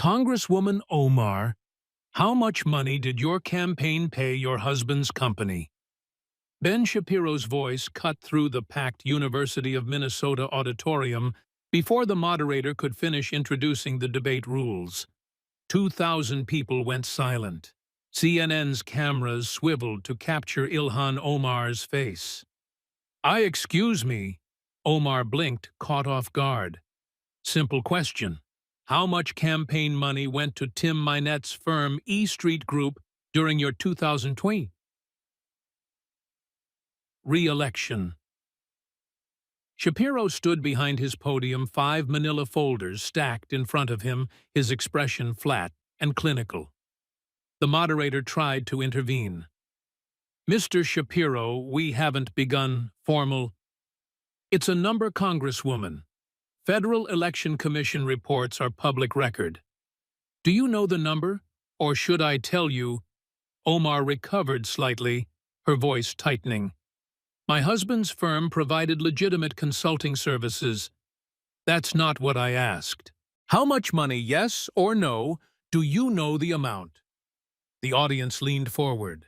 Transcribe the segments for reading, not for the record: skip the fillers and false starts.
Congresswoman Omar, how much money did your campaign pay your husband's company? Ben Shapiro's voice cut through the packed University of Minnesota auditorium before the moderator could finish introducing the debate rules. 2,000 people went silent. CNN's cameras swiveled to capture Ilhan Omar's face. Excuse me. Omar blinked, caught off guard. Simple question. How much campaign money went to Tim Mynette's firm E Street Group during your 2020 re-election? Shapiro stood behind his podium, 5 manila folders stacked in front of him, his expression flat and clinical. The moderator tried to intervene. Mr. Shapiro, we haven't begun formal. It's a number, Congresswoman. Federal Election Commission reports are public record. Do you know the number, or should I tell you? Omar recovered slightly, her voice tightening. My husband's firm provided legitimate consulting services. That's not what I asked. How much money, yes or no, do you know the amount? The audience leaned forward.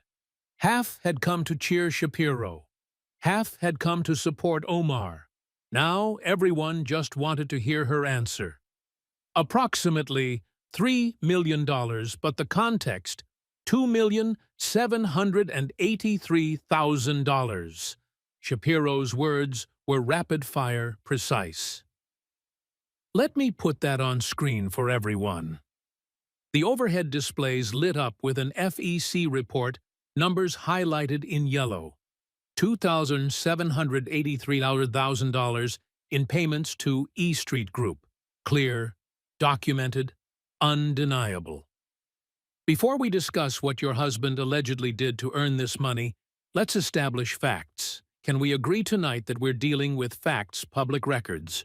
Half had come to cheer Shapiro. Half had come to support Omar. Now everyone just wanted to hear her answer. Approximately $3 million, but the context, $2,783,000. Shapiro's words were rapid-fire, precise. Let me put that on screen for everyone. The overhead displays lit up with an FEC report, numbers highlighted in yellow. $2,783,000 in payments to E Street Group. Clear, documented, undeniable. Before we discuss what your husband allegedly did to earn this money, let's establish facts. Can we agree tonight that we're dealing with facts, public records?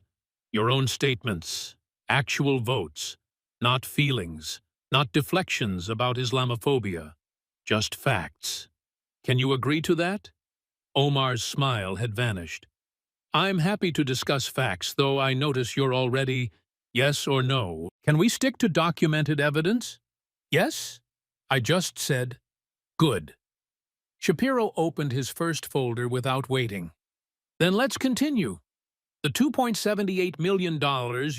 Your own statements, actual votes, not feelings, not deflections about Islamophobia, just facts. Can you agree to that? Omar's smile had vanished. I'm happy to discuss facts, though I notice you're already yes or no. Can we stick to documented evidence? Yes? I just said, good. Shapiro opened his first folder without waiting. Then let's continue. The $2.78 million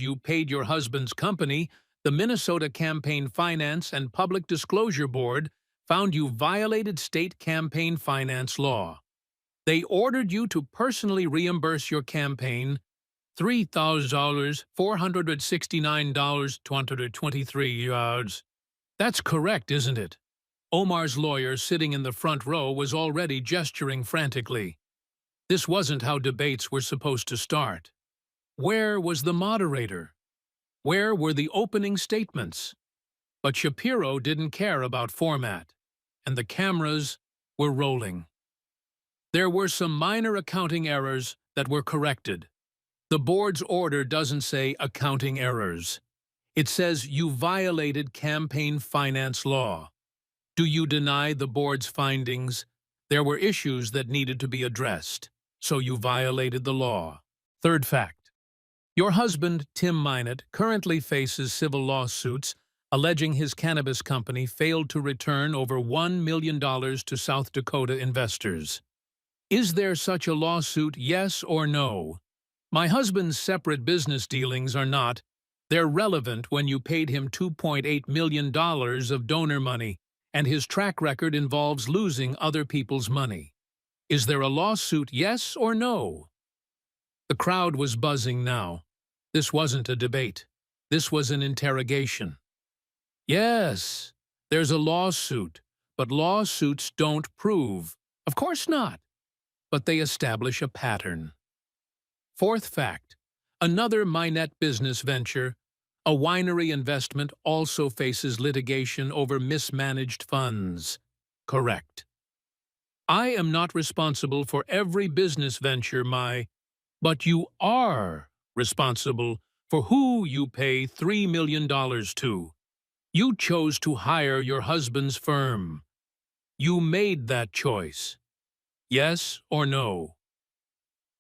you paid your husband's company, the Minnesota Campaign Finance and Public Disclosure Board, found you violated state campaign finance law. They ordered you to personally reimburse your campaign $3,469.223. That's correct, isn't it? Omar's lawyer, sitting in the front row, was already gesturing frantically. This wasn't how debates were supposed to start. Where was the moderator? Where were the opening statements? But Shapiro didn't care about format, and the cameras were rolling. There were some minor accounting errors that were corrected. The board's order doesn't say accounting errors. It says you violated campaign finance law. Do you deny the board's findings? There were issues that needed to be addressed, so you violated the law. Third fact. Your husband, Tim Mynette, currently faces civil lawsuits alleging his cannabis company failed to return over $1 million to South Dakota investors. Is there such a lawsuit, yes or no? My husband's separate business dealings are not. They're relevant when you paid him $2.8 million of donor money, and his track record involves losing other people's money. Is there a lawsuit, yes or no? The crowd was buzzing now. This wasn't a debate. This was an interrogation. Yes, there's a lawsuit, but lawsuits don't prove. Of course not. But they establish a pattern. Fourth fact. Another Mynette business venture, a winery investment, also faces litigation over mismanaged funds. Correct. I am not responsible for every business venture, but you are responsible for who you pay $3 million to. You chose to hire your husband's firm. You made that choice. Yes or no?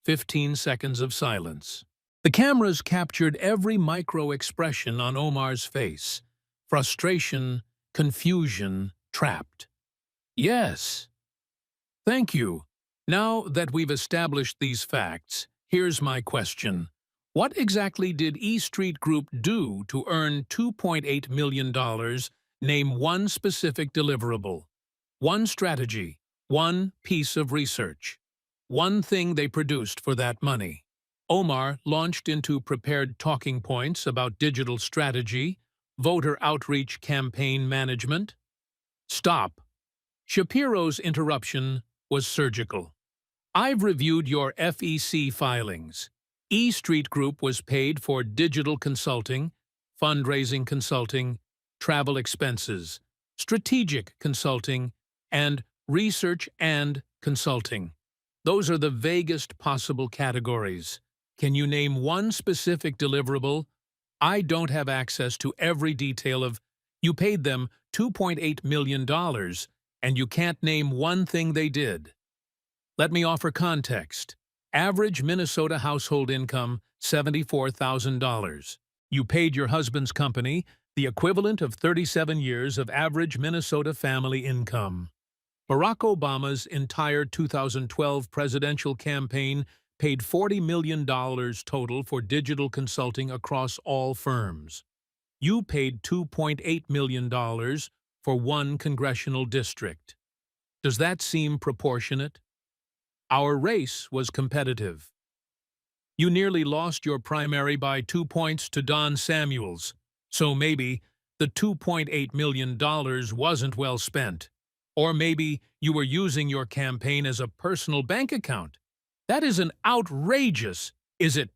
15 seconds of silence. The cameras captured every micro-expression on Omar's face. frustration, confusion, trapped. Yes. Thank you. Now that we've established these facts, here's my question. What exactly did E Street Group do to earn $2.8 million? Name one specific deliverable, one strategy, one piece of research, one thing they produced for that money. Omar launched into prepared talking points about digital strategy, voter outreach campaign management. Stop. Shapiro's interruption was surgical. I've reviewed your FEC filings. E Street Group was paid for digital consulting, fundraising consulting, travel expenses, strategic consulting, and research and consulting. Those are the vaguest possible categories. Can you name one specific deliverable? I don't have access to every detail of. You paid them $2.8 million, and you can't name one thing they did. Let me offer context. Average Minnesota household income, $74,000. You paid your husband's company the equivalent of 37 years of average Minnesota family income. Barack Obama's entire 2012 presidential campaign paid $40 million total for digital consulting across all firms. You paid $2.8 million for one congressional district. Does that seem proportionate? Our race was competitive. You nearly lost your primary by 2 points to Don Samuels, so maybe the $2.8 million wasn't well spent. Or maybe you were using your campaign as a personal bank account. That isn't outrageous, is it?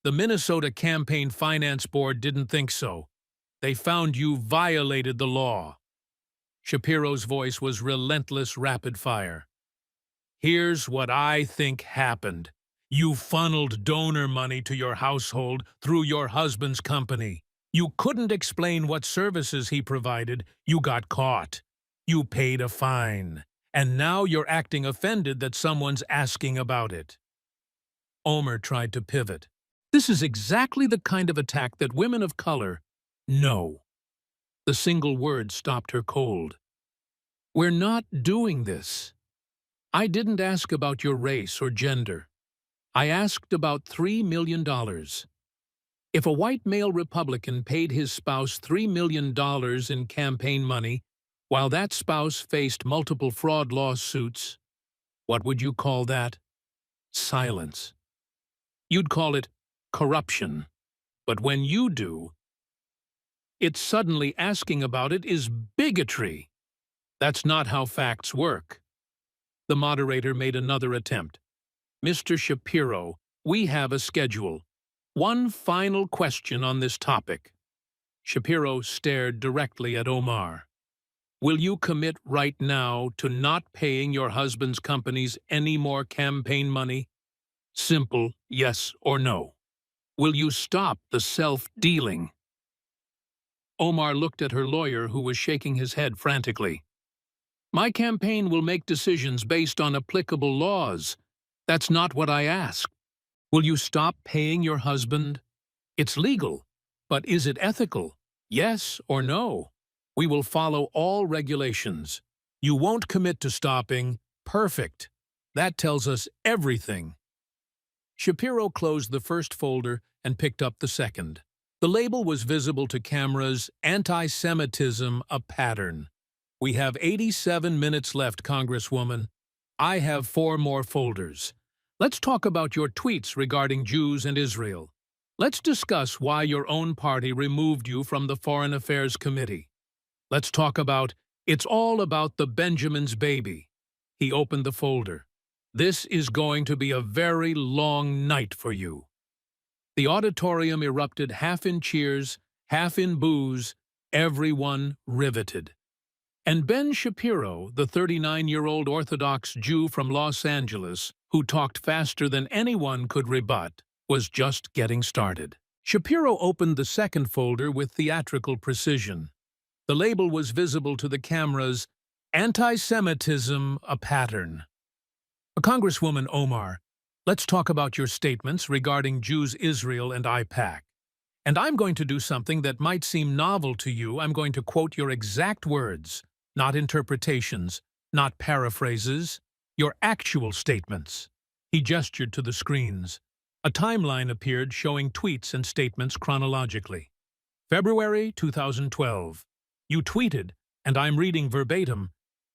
The Minnesota Campaign Finance Board didn't think so. They found you violated the law. Shapiro's voice was relentless rapid fire. Here's what I think happened. You funneled donor money to your household through your husband's company. You couldn't explain what services he provided. You got caught. You paid a fine. And now you're acting offended that someone's asking about it. Omar tried to pivot. This is exactly the kind of attack that women of color know. The single word stopped her cold. We're not doing this. I didn't ask about your race or gender. I asked about $3 million. If a white male Republican paid his spouse $3 million in campaign money, while that spouse faced multiple fraud lawsuits, what would you call that? Silence. You'd call it corruption. But when you do, it's suddenly asking about it is bigotry. That's not how facts work. The moderator made another attempt. Mr. Shapiro, we have a schedule. One final question on this topic. Shapiro stared directly at Omar. Will you commit right now to not paying your husband's companies any more campaign money? Simple yes or no. Will you stop the self-dealing? Omar looked at her lawyer, who was shaking his head frantically. My campaign will make decisions based on applicable laws. That's not what I asked. Will you stop paying your husband? It's legal, but is it ethical? Yes or no? We will follow all regulations. You won't commit to stopping. Perfect. That tells us everything. Shapiro closed the first folder and picked up the second. The label was visible to cameras, Anti-Semitism, a pattern. We have 87 minutes left, Congresswoman. I have 4 more folders. Let's talk about your tweets regarding Jews and Israel. Let's discuss why your own party removed you from the Foreign Affairs Committee. Let's talk about It's All About the Benjamin's Baby. He opened the folder. This is going to be a very long night for you. The auditorium erupted, half in cheers, half in boos, everyone riveted. And Ben Shapiro, the 39-year-old Orthodox Jew from Los Angeles, who talked faster than anyone could rebut, was just getting started. Shapiro opened the second folder with theatrical precision. The label was visible to the cameras, Anti-Semitism, a pattern. Congresswoman Omar, let's talk about your statements regarding Jews, Israel, and IPAC. And I'm going to do something that might seem novel to you. I'm going to quote your exact words, not interpretations, not paraphrases, your actual statements. He gestured to the screens. A timeline appeared showing tweets and statements chronologically. February 2012. You tweeted, and I'm reading verbatim,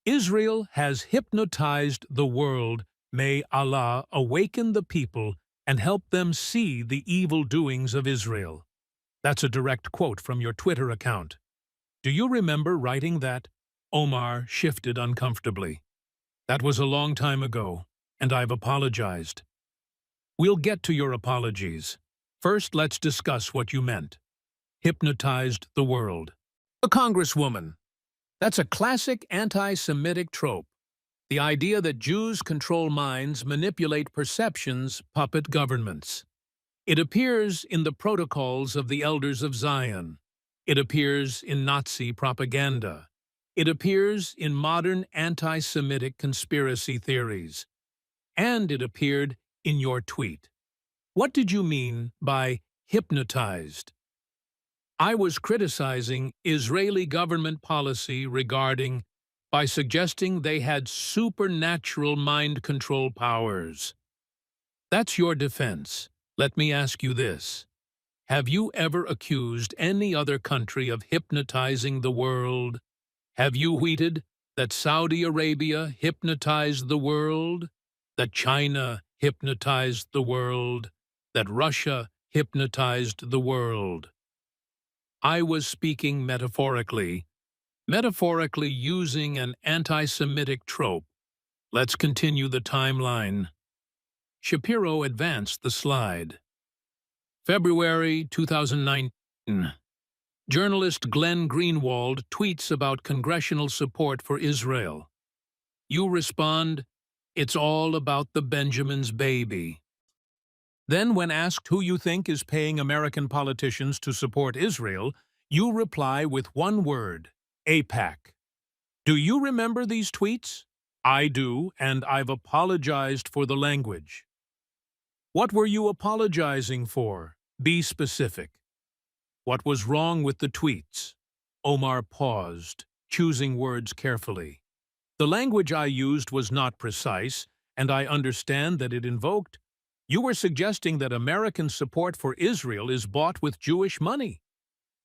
"Israel has hypnotized the world. May Allah awaken the people and help them see the evil doings of Israel." That's a direct quote from your Twitter account. Do you remember writing that? Omar shifted uncomfortably. That was a long time ago, and I've apologized. We'll get to your apologies. First, let's discuss what you meant. Hypnotized the world. A congresswoman. That's a classic anti-Semitic trope. The idea that Jews control minds, manipulate perceptions, puppet governments. It appears in the protocols of the Elders of Zion. It appears in Nazi propaganda. It appears in modern anti-Semitic conspiracy theories. And it appeared in your tweet. What did you mean by hypnotized? I was criticizing Israeli government policy regarding by suggesting they had supernatural mind control powers. That's your defense. Let me ask you this. Have you ever accused any other country of hypnotizing the world? Have you tweeted that Saudi Arabia hypnotized the world? That China hypnotized the world? That Russia hypnotized the world? I was speaking metaphorically using an anti-Semitic trope. Let's continue the timeline. Shapiro advanced the slide. February 2019. Journalist Glenn Greenwald tweets about congressional support for Israel. You respond, "It's all about the Benjamin's baby." Then, when asked who you think is paying American politicians to support Israel, you reply with one word, AIPAC. Do you remember these tweets? I do, and I've apologized for the language. What were you apologizing for? Be specific. What was wrong with the tweets? Omar paused, choosing words carefully. The language I used was not precise, and I understand that it invoked. You were suggesting that American support for Israel is bought with Jewish money.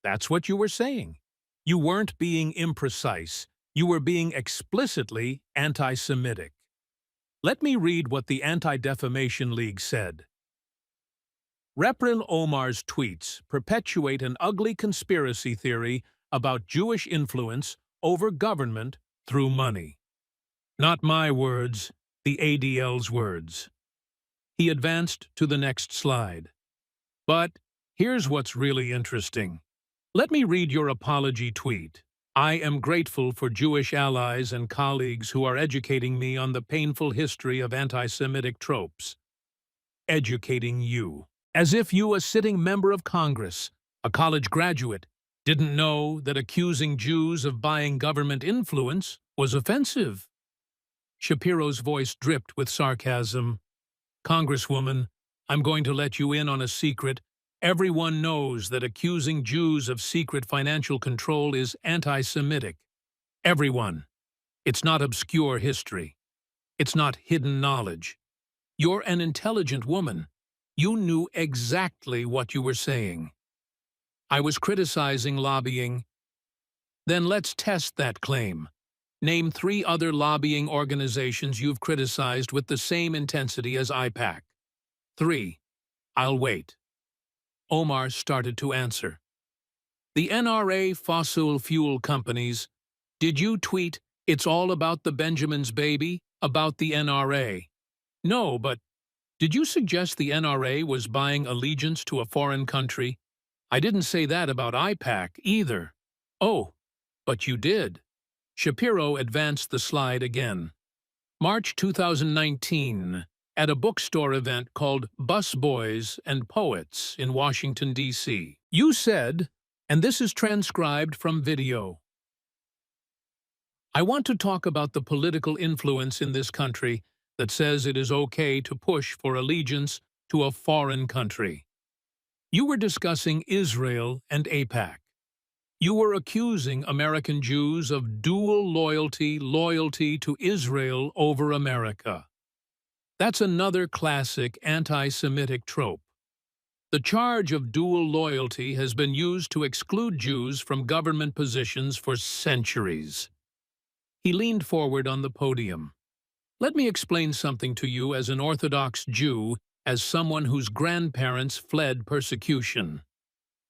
That's what you were saying. You weren't being imprecise. You were being explicitly anti-Semitic. Let me read what the Anti-Defamation League said. Reverend Omar's tweets perpetuate an ugly conspiracy theory about Jewish influence over government through money. Not my words, the ADL's words. He advanced to the next slide. But here's what's really interesting. Let me read your apology tweet. I am grateful for Jewish allies and colleagues who are educating me on the painful history of anti-Semitic tropes. Educating you. As if you, a sitting member of Congress, a college graduate, didn't know that accusing Jews of buying government influence was offensive. Shapiro's voice dripped with sarcasm. Congresswoman, I'm going to let you in on a secret. Everyone knows that accusing Jews of secret financial control is anti-Semitic. Everyone. It's not obscure history. It's not hidden knowledge. You're an intelligent woman. You knew exactly what you were saying. I was criticizing lobbying. Then let's test that claim. Name 3 other lobbying organizations you've criticized with the same intensity as AIPAC. 3. I'll wait. Omar started to answer. The NRA fossil fuel companies. Did you tweet, "It's all about the Benjamin's baby," about the NRA? No, but did you suggest the NRA was buying allegiance to a foreign country? I didn't say that about AIPAC either. Oh, but you did. Shapiro advanced the slide again. March 2019, at a bookstore event called Busboys and Poets in Washington, D.C. You said, and this is transcribed from video, I want to talk about the political influence in this country that says it is okay to push for allegiance to a foreign country. You were discussing Israel and AIPAC. You were accusing American Jews of dual loyalty to Israel over America. That's another classic anti-Semitic trope. The charge of dual loyalty has been used to exclude Jews from government positions for centuries. He leaned forward on the podium. Let me explain something to you as an Orthodox Jew, as someone whose grandparents fled persecution.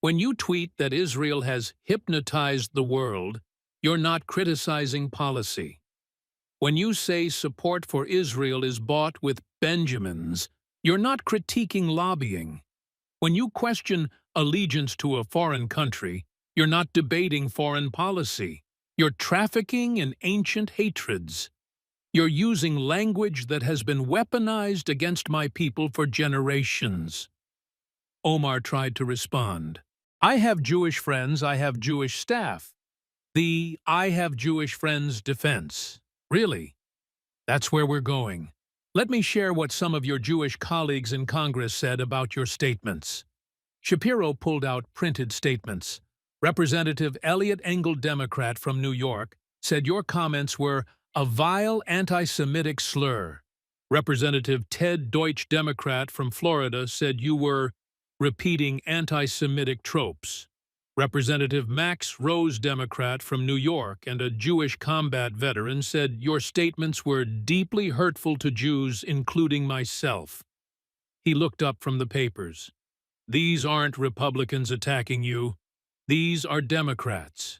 When you tweet that Israel has hypnotized the world, you're not criticizing policy. When you say support for Israel is bought with Benjamins, you're not critiquing lobbying. When you question allegiance to a foreign country, you're not debating foreign policy. You're trafficking in ancient hatreds. You're using language that has been weaponized against my people for generations. Omar tried to respond. I have Jewish friends, I have Jewish staff. The I have Jewish friends defense. Really? That's where we're going. Let me share what some of your Jewish colleagues in Congress said about your statements. Shapiro pulled out printed statements. Representative Eliot Engel, Democrat from New York, said your comments were a vile anti-Semitic slur. Representative Ted Deutsch, Democrat from Florida, said you were repeating anti-Semitic tropes. Representative Max Rose, Democrat from New York and a Jewish combat veteran, said your statements were deeply hurtful to Jews, including myself. He looked up from the papers. These aren't Republicans attacking you. These are Democrats.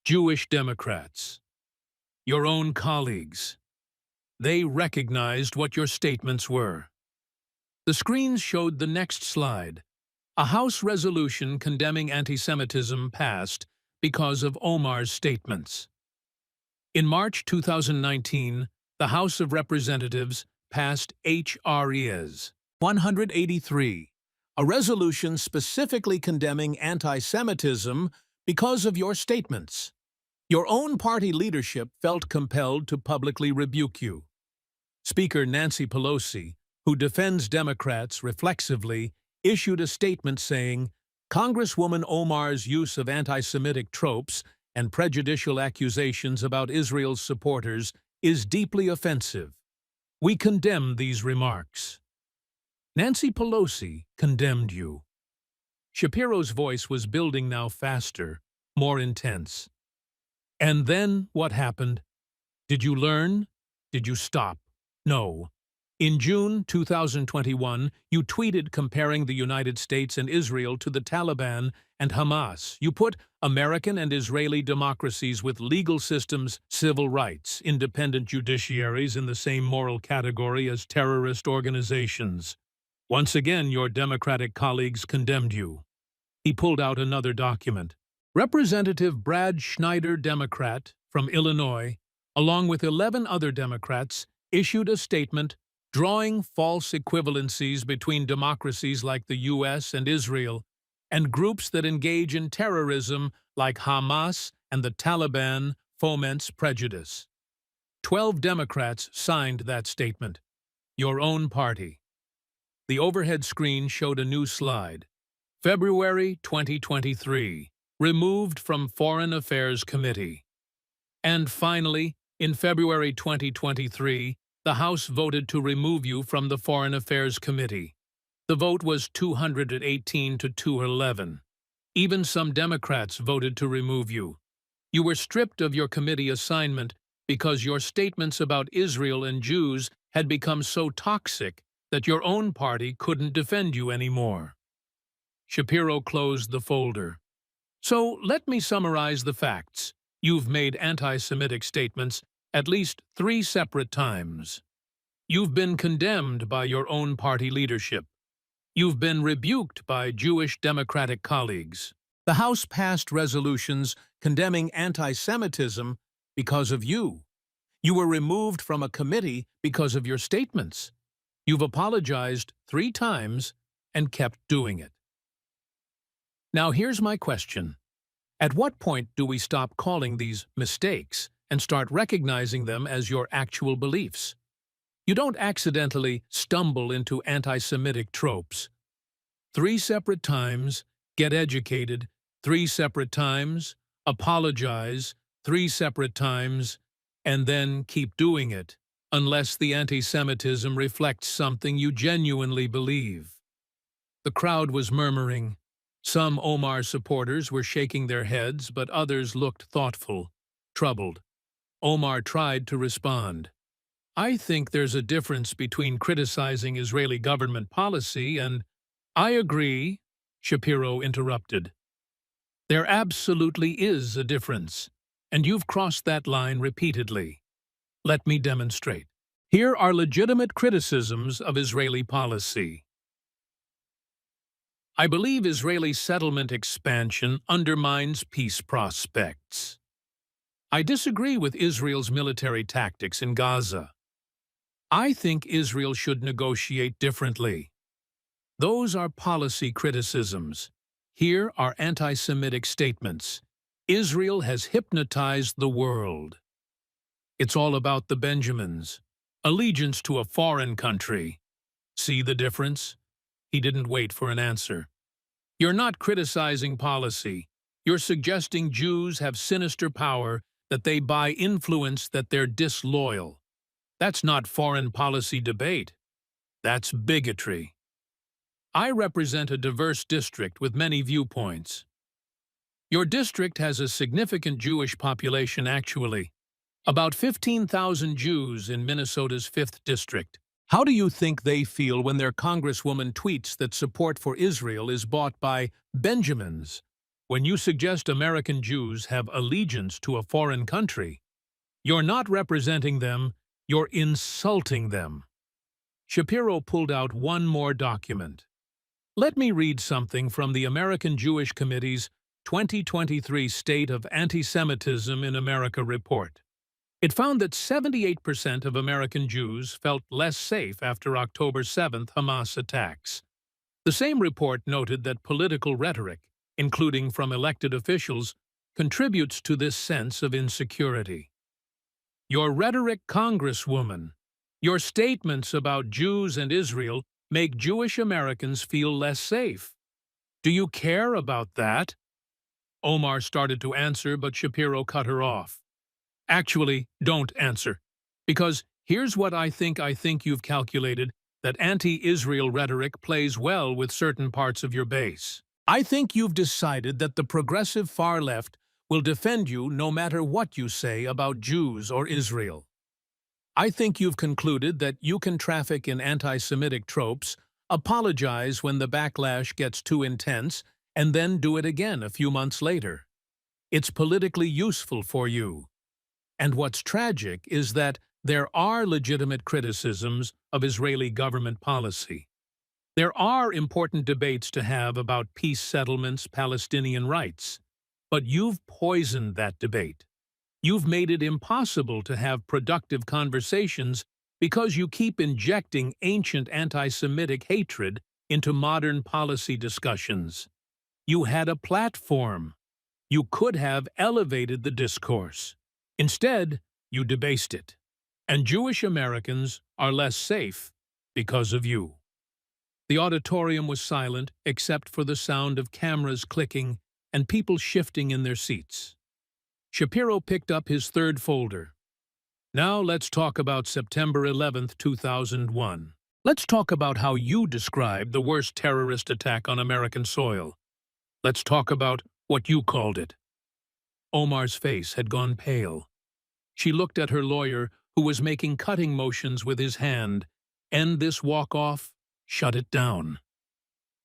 Jewish Democrats. Your own colleagues. They recognized what your statements were. The screens showed the next slide. A House resolution condemning anti-Semitism passed because of Omar's statements. In March 2019, the House of Representatives passed HRES 183, a resolution specifically condemning anti-Semitism because of your statements. Your own party leadership felt compelled to publicly rebuke you. Speaker Nancy Pelosi, who defends Democrats reflexively, issued a statement saying, Congresswoman Omar's use of anti-Semitic tropes and prejudicial accusations about Israel's supporters is deeply offensive. We condemn these remarks. Nancy Pelosi condemned you. Shapiro's voice was building now faster, more intense. And then what happened? Did you learn? Did you stop? No. In June 2021, you tweeted comparing the United States and Israel to the Taliban and Hamas. You put American and Israeli democracies with legal systems, civil rights, independent judiciaries in the same moral category as terrorist organizations. Once again, your Democratic colleagues condemned you. He pulled out another document. Representative Brad Schneider, Democrat from Illinois, along with 11 other Democrats, issued a statement drawing false equivalencies between democracies like the U.S. and Israel and groups that engage in terrorism like Hamas and the Taliban foments prejudice. 12 Democrats signed that statement. Your own party. The overhead screen showed a new slide. February 2023. Removed from Foreign Affairs Committee. And finally, in February 2023, the House voted to remove you from the Foreign Affairs Committee. The vote was 218 to 211. Even some Democrats voted to remove you. You were stripped of your committee assignment because your statements about Israel and Jews had become so toxic that your own party couldn't defend you anymore. Shapiro closed the folder. So let me summarize the facts. You've made anti-Semitic statements at least 3 separate times. You've been condemned by your own party leadership. You've been rebuked by Jewish Democratic colleagues. The House passed resolutions condemning anti-Semitism because of you. You were removed from a committee because of your statements. You've apologized 3 times and kept doing it. Now here's my question. At what point do we stop calling these mistakes and start recognizing them as your actual beliefs? You don't accidentally stumble into anti-Semitic tropes. 3 separate times, get educated, 3 separate times, apologize, 3 separate times, and then keep doing it, unless the anti-Semitism reflects something you genuinely believe. The crowd was murmuring. Some Omar supporters were shaking their heads, but others looked thoughtful, troubled. Omar tried to respond. I think there's a difference between criticizing Israeli government policy and— I agree, Shapiro interrupted. There absolutely is a difference, and you've crossed that line repeatedly. Let me demonstrate. Here are legitimate criticisms of Israeli policy. I believe Israeli settlement expansion undermines peace prospects. I disagree with Israel's military tactics in Gaza. I think Israel should negotiate differently. Those are policy criticisms. Here are anti-Semitic statements. Israel has hypnotized the world. It's all about the Benjamins. Allegiance to a foreign country. See the difference? He didn't wait for an answer. You're not criticizing policy. You're suggesting Jews have sinister power, that they buy influence, that they're disloyal. That's not foreign policy debate. That's bigotry. I represent a diverse district with many viewpoints. Your district has a significant Jewish population actually. About 15,000 Jews in Minnesota's 5th District. How do you think they feel when their congresswoman tweets that support for Israel is bought by Benjamins? When you suggest American Jews have allegiance to a foreign country, you're not representing them, you're insulting them. Shapiro pulled out one more document. Let me read something from the American Jewish Committee's 2023 State of Anti-Semitism in America report. It found that 78% of American Jews felt less safe after October 7th Hamas attacks. The same report noted that political rhetoric, including from elected officials, contributes to this sense of insecurity. Your rhetoric, Congresswoman, your statements about Jews and Israel make Jewish Americans feel less safe. Do you care about that? Omar started to answer, but Shapiro cut her off. Actually, don't answer. Because here's what I think you've calculated, that anti-Israel rhetoric plays well with certain parts of your base. I think you've decided that the progressive far left will defend you no matter what you say about Jews or Israel. I think you've concluded that you can traffic in anti-Semitic tropes, apologize when the backlash gets too intense, and then do it again a few months later. It's politically useful for you. And what's tragic is that there are legitimate criticisms of Israeli government policy. There are important debates to have about peace settlements, Palestinian rights. But you've poisoned that debate. You've made it impossible to have productive conversations because you keep injecting ancient anti-Semitic hatred into modern policy discussions. You had a platform. You could have elevated the discourse. Instead, you debased it. And Jewish Americans are less safe because of you. The auditorium was silent except for the sound of cameras clicking and people shifting in their seats. Shapiro picked up his third folder. Now let's talk about September 11th, 2001. Let's talk about how you described the worst terrorist attack on American soil. Let's talk about what you called it. Omar's face had gone pale. She looked at her lawyer, who was making cutting motions with his hand. End this walk-off, shut it down.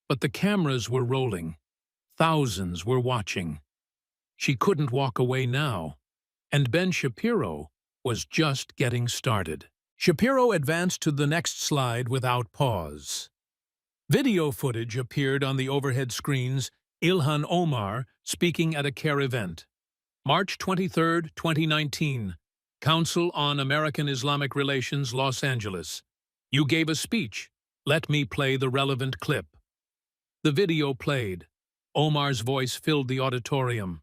But the cameras were rolling. Thousands were watching. She couldn't walk away now, and Ben Shapiro was just getting started. Shapiro advanced to the next slide without pause. Video footage appeared on the overhead screens. Ilhan Omar speaking at a CARE event. March 23, 2019. Council on American Islamic Relations, Los Angeles. You gave a speech. Let me play the relevant clip. The video played. Omar's voice filled the auditorium.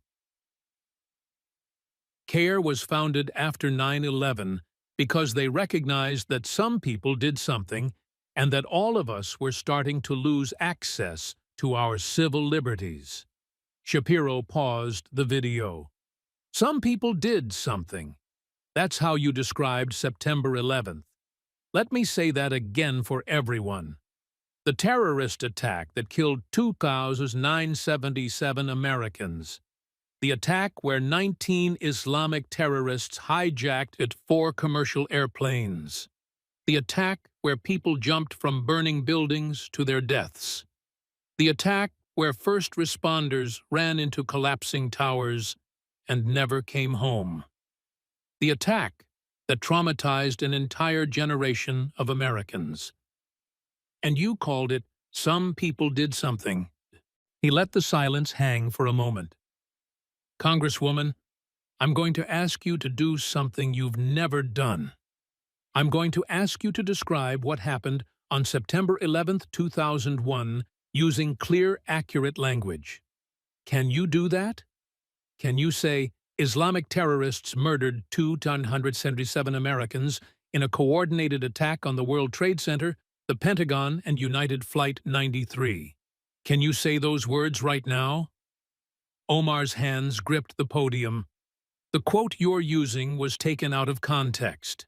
CARE was founded after 9/11 because they recognized that some people did something and that all of us were starting to lose access to our civil liberties. Shapiro paused the video. Some people did something. That's how you described September 11th. Let me say that again for everyone. The terrorist attack that killed 2,977 Americans. The attack where 19 Islamic terrorists hijacked 4 commercial airplanes. The attack where people jumped from burning buildings to their deaths. The attack where first responders ran into collapsing towers and never came home. The attack that traumatized an entire generation of Americans. And you called it, "Some people did something." He let the silence hang for a moment. Congresswoman, I'm going to ask you to do something you've never done. I'm going to ask you to describe what happened on September 11th, 2001, using clear, accurate language. Can you do that? Can you say, Islamic terrorists murdered 277 Americans in a coordinated attack on the World Trade Center, the Pentagon, and United Flight 93? Can you say those words right now? Omar's hands gripped the podium. The quote you're using was taken out of context.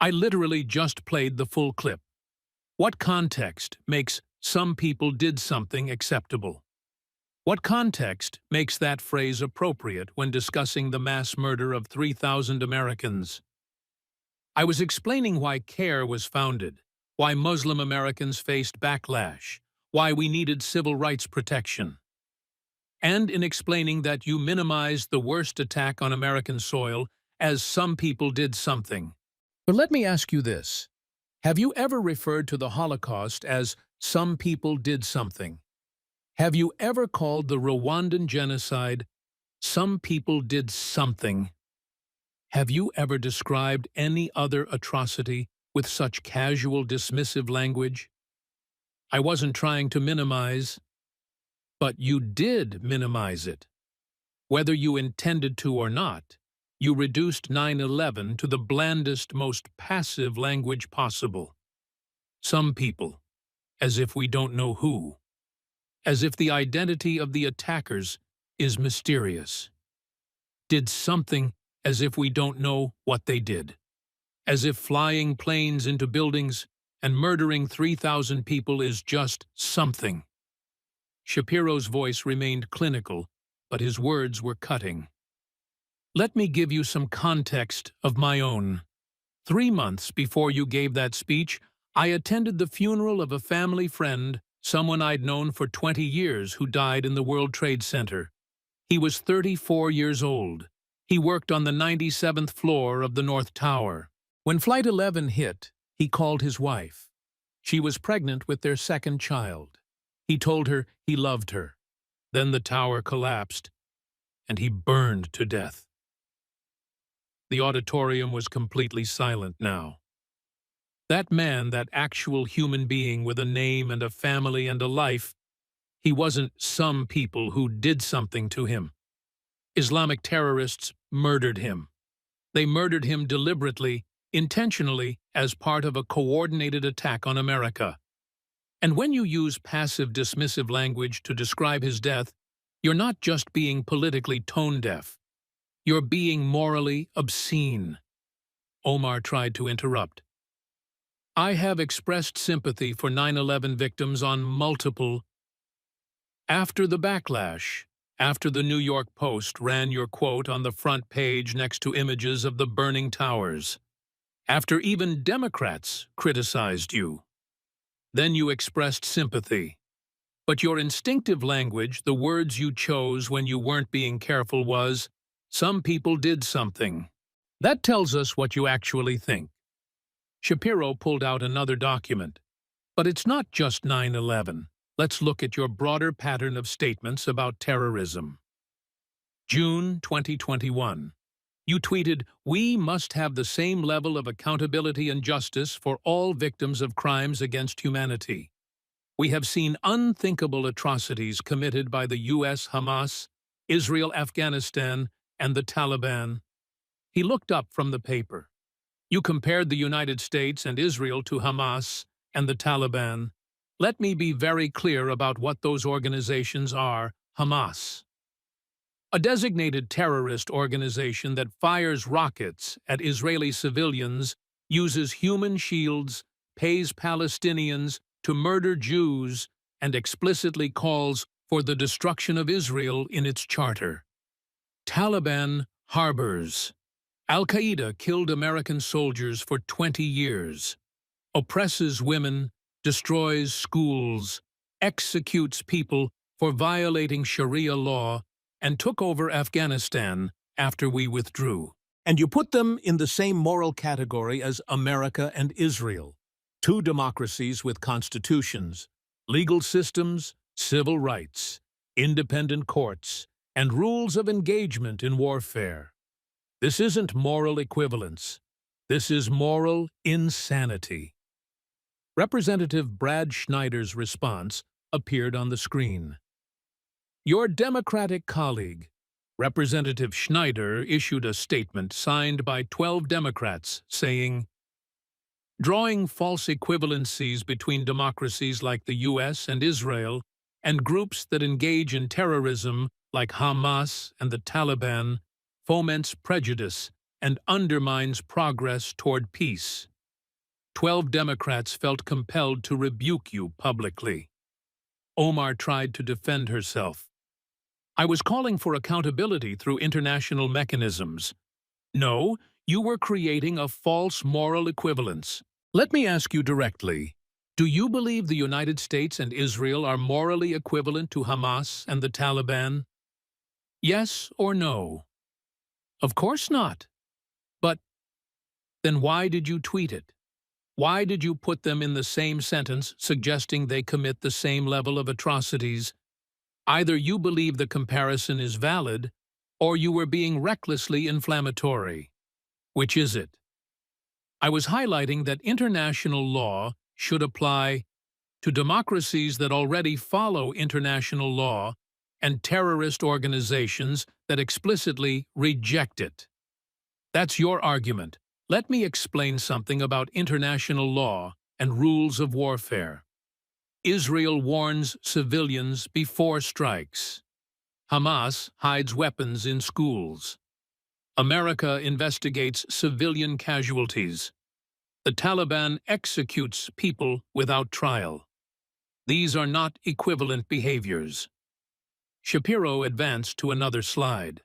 I literally just played the full clip. What context makes "some people did something" acceptable? What context makes that phrase appropriate when discussing the mass murder of 3,000 Americans? I was explaining why CARE was founded, why Muslim Americans faced backlash, why we needed civil rights protection. And in explaining that you minimized the worst attack on American soil as "some people did something." But let me ask you this. Have you ever referred to the Holocaust as "some people did something"? Have you ever called the Rwandan genocide "some people did something"? Have you ever described any other atrocity with such casual, dismissive language? I wasn't trying to minimize, but you did minimize it. Whether you intended to or not, you reduced 9/11 to the blandest, most passive language possible. Some people, as if we don't know who. As if the identity of the attackers is mysterious. Did something as if we don't know what they did. As if flying planes into buildings and murdering 3,000 people is just something. Shapiro's voice remained clinical, but his words were cutting. Let me give you some context of my own. 3 months before you gave that speech, I attended the funeral of a family friend, someone I'd known for 20 years who died in the World Trade Center. He was 34 years old. He worked on the 97th floor of the North Tower. When Flight 11 hit, he called his wife. She was pregnant with their second child. He told her he loved her. Then the tower collapsed, and he burned to death. The auditorium was completely silent now. That man, that actual human being with a name and a family and a life, he wasn't "some people who did something" to him. Islamic terrorists murdered him. They murdered him deliberately, intentionally, as part of a coordinated attack on America. And when you use passive, dismissive language to describe his death, you're not just being politically tone-deaf. You're being morally obscene. Omar tried to interrupt. I have expressed sympathy for 9/11 victims on multiple. After the backlash, after the New York Post ran your quote on the front page next to images of the burning towers, after even Democrats criticized you, then you expressed sympathy. But your instinctive language, the words you chose when you weren't being careful was, "Some people did something." That tells us what you actually think. Shapiro pulled out another document. But it's not just 9/11. Let's look at your broader pattern of statements about terrorism. June 2021. You tweeted, "We must have the same level of accountability and justice for all victims of crimes against humanity. We have seen unthinkable atrocities committed by the U.S., Hamas, Israel, Afghanistan, and the Taliban." He looked up from the paper. You compared the United States and Israel to Hamas and the Taliban, let me be very clear about what those organizations are. Hamas, a designated terrorist organization that fires rockets at Israeli civilians, uses human shields, pays Palestinians to murder Jews, and explicitly calls for the destruction of Israel in its charter. Taliban harbors. Al-Qaeda killed American soldiers for 20 years, oppresses women, destroys schools, executes people for violating Sharia law, and took over Afghanistan after we withdrew. And you put them in the same moral category as America and Israel, two democracies with constitutions, legal systems, civil rights, independent courts, and rules of engagement in warfare. This isn't moral equivalence. This is moral insanity. Representative Brad Schneider's response appeared on the screen. Your Democratic colleague, Representative Schneider, issued a statement signed by 12 Democrats saying, "Drawing false equivalencies between democracies like the U.S. and Israel and groups that engage in terrorism like Hamas and the Taliban foments prejudice and undermines progress toward peace. 12 Democrats felt compelled to rebuke you publicly." Omar tried to defend herself. "I was calling for accountability through international mechanisms." No, you were creating a false moral equivalence. Let me ask you directly, do you believe the United States and Israel are morally equivalent to Hamas and the Taliban? Yes or no? Of course not. But then why did you tweet it? Why did you put them in the same sentence, suggesting they commit the same level of atrocities? Either you believe the comparison is valid, or you were being recklessly inflammatory. Which is it? I was highlighting that international law should apply to democracies that already follow international law and terrorist organizations that explicitly reject it. That's your argument. Let me explain something about international law and rules of warfare. Israel warns civilians before strikes. Hamas hides weapons in schools. America investigates civilian casualties. The Taliban executes people without trial. These are not equivalent behaviors. Shapiro advanced to another slide.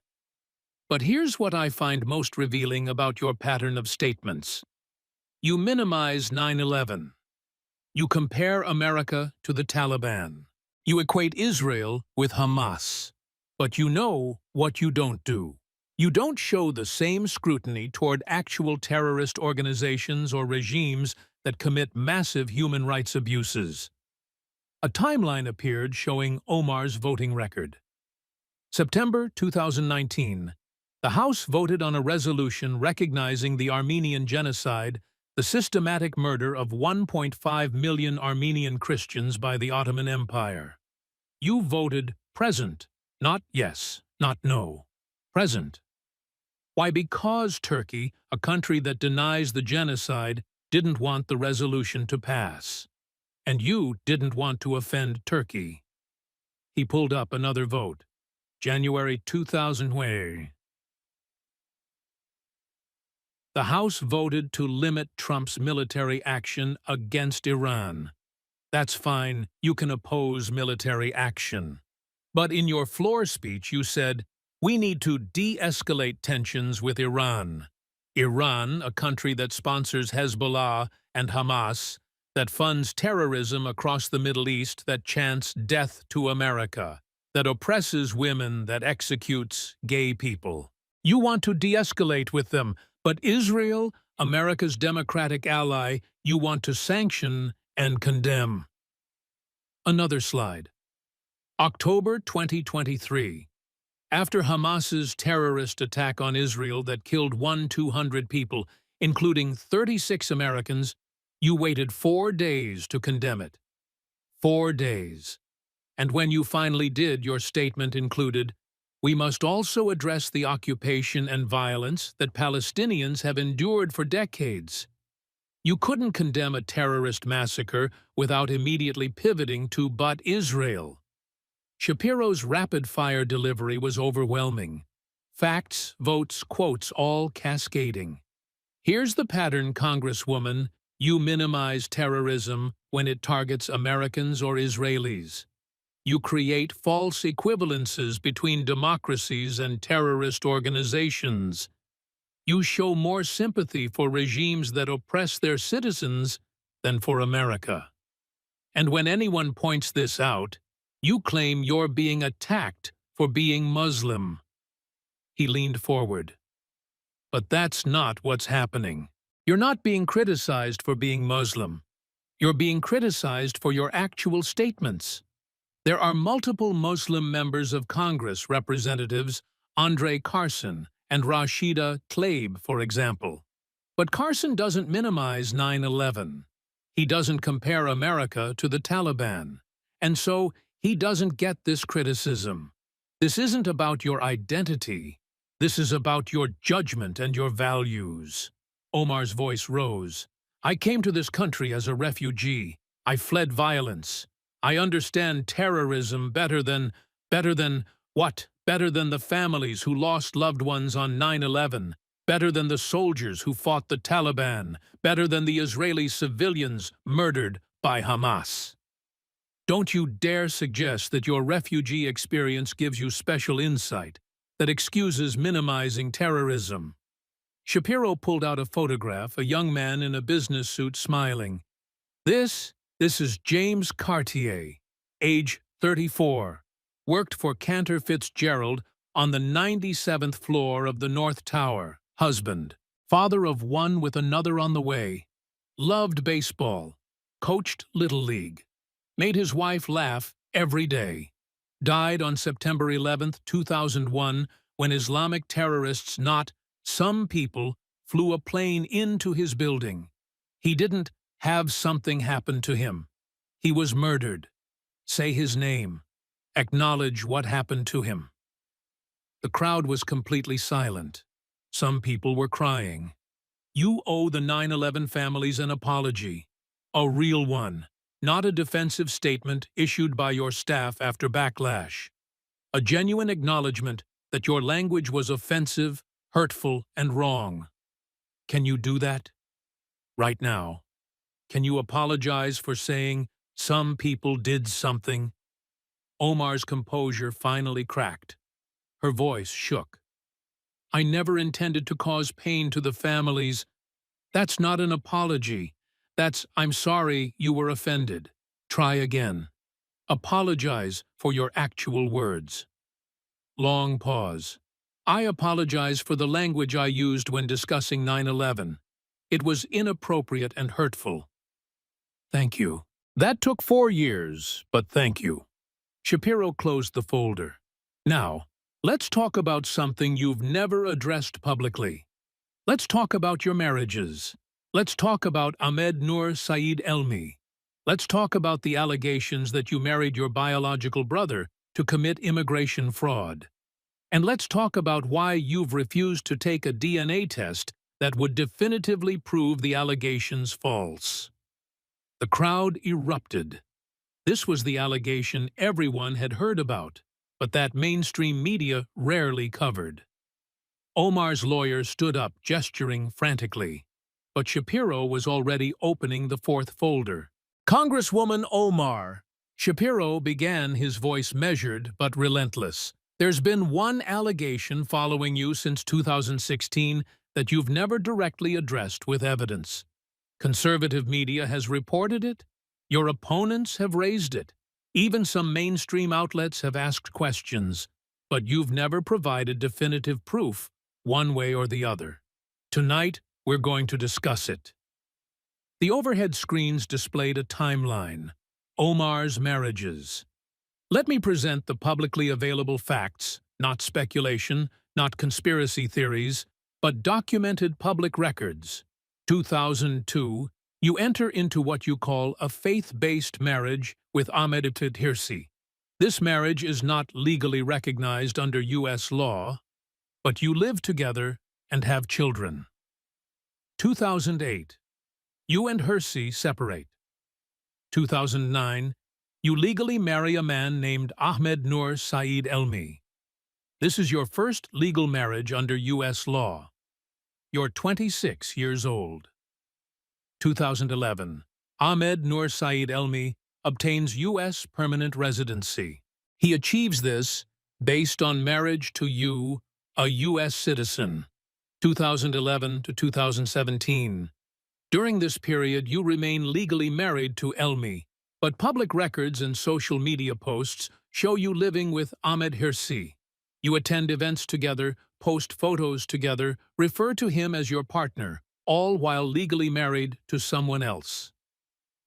But here's what I find most revealing about your pattern of statements. You minimize 9/11. You compare America to the Taliban. You equate Israel with Hamas. But you know what you don't do. You don't show the same scrutiny toward actual terrorist organizations or regimes that commit massive human rights abuses. A timeline appeared showing Omar's voting record. September 2019. The House voted on a resolution recognizing the Armenian genocide, the systematic murder of 1.5 million Armenian Christians by the Ottoman Empire. You voted present, not yes, not no. Present. Why? Because Turkey, a country that denies the genocide, didn't want the resolution to pass. And you didn't want to offend Turkey. He pulled up another vote. January 2000. The House voted to limit Trump's military action against Iran. That's fine, you can oppose military action. But in your floor speech you said, we need to de-escalate tensions with Iran. Iran, a country that sponsors Hezbollah and Hamas, that funds terrorism across the Middle East, that chants death to America, that oppresses women, that executes gay people. You want to de-escalate with them, but Israel, America's democratic ally, you want to sanction and condemn. Another slide. October 2023. After Hamas's terrorist attack on Israel that killed 200 people, including 36 Americans, you waited 4 days to condemn it. 4 days. And when you finally did, your statement included, we must also address the occupation and violence that Palestinians have endured for decades. You couldn't condemn a terrorist massacre without immediately pivoting to "but Israel." Shapiro's rapid-fire delivery was overwhelming. Facts, votes, quotes, all cascading. Here's the pattern, Congresswoman. You minimize terrorism when it targets Americans or Israelis. You create false equivalences between democracies and terrorist organizations. You show more sympathy for regimes that oppress their citizens than for America. And when anyone points this out, you claim you're being attacked for being Muslim. He leaned forward. But that's not what's happening. You're not being criticized for being Muslim. You're being criticized for your actual statements. There are multiple Muslim members of Congress, Representatives Andre Carson and Rashida Tlaib, for example. But Carson doesn't minimize 9/11. He doesn't compare America to the Taliban. And so he doesn't get this criticism. This isn't about your identity. This is about your judgment and your values. Omar's voice rose. I came to this country as a refugee. I fled violence. I understand terrorism better than what? Better than the families who lost loved ones on 9/11. Better than the soldiers who fought the Taliban. Better than the Israeli civilians murdered by Hamas. Don't you dare suggest that your refugee experience gives you special insight that excuses minimizing terrorism. Shapiro pulled out a photograph, a young man in a business suit smiling. This is James Cartier, age 34, worked for Cantor Fitzgerald on the 97th floor of the North Tower, husband, father of one with another on the way, loved baseball, coached Little League, made his wife laugh every day, died on September 11, 2001, when Islamic terrorists, not some people, flew a plane into his building. He didn't have something happen to him. He was murdered. Say his name. Acknowledge what happened to him. The crowd was completely silent. Some people were crying. You owe the 9/11 families an apology. A real one, not a defensive statement issued by your staff after backlash. A genuine acknowledgement that your language was offensive, hurtful, and wrong. Can you do that? Right now. Can you apologize for saying some people did something? Omar's composure finally cracked. Her voice shook. I never intended to cause pain to the families. That's not an apology. That's, I'm sorry you were offended. Try again. Apologize for your actual words. Long pause. I apologize for the language I used when discussing 9/11. It was inappropriate and hurtful. Thank you. That took 4 years, but thank you. Shapiro closed the folder. Now, let's talk about something you've never addressed publicly. Let's talk about your marriages. Let's talk about Ahmed Nur Saeed Elmi. Let's talk about the allegations that you married your biological brother to commit immigration fraud. And let's talk about why you've refused to take a DNA test that would definitively prove the allegations false. The crowd erupted. This was the allegation everyone had heard about, but that mainstream media rarely covered. Omar's lawyer stood up, gesturing frantically. But Shapiro was already opening the 4th folder. Congresswoman Omar. Shapiro began, his voice measured but relentless. There's been one allegation following you since 2016 that you've never directly addressed with evidence. Conservative media has reported it. Your opponents have raised it. Even some mainstream outlets have asked questions. But you've never provided definitive proof, one way or the other. Tonight, we're going to discuss it. The overhead screens displayed a timeline. Omar's marriages. Let me present the publicly available facts, not speculation, not conspiracy theories, but documented public records. 2002, you enter into what you call a faith-based marriage with Ahmed Hirsi. This marriage is not legally recognized under U.S. law, but you live together and have children. 2008, You and Hersey separate. 2009. You legally marry a man named Ahmed Noor Saeed Elmi. This is your first legal marriage under U.S. law. You're 26 years old. 2011. Ahmed Noor Saeed Elmi obtains U.S. permanent residency. He achieves this based on marriage to you, a U.S. citizen. 2011 to 2017. During this period, you remain legally married to Elmi, but public records and social media posts show you living with Ahmed Hersey. You attend events together, post photos together, refer to him as your partner, all while legally married to someone else.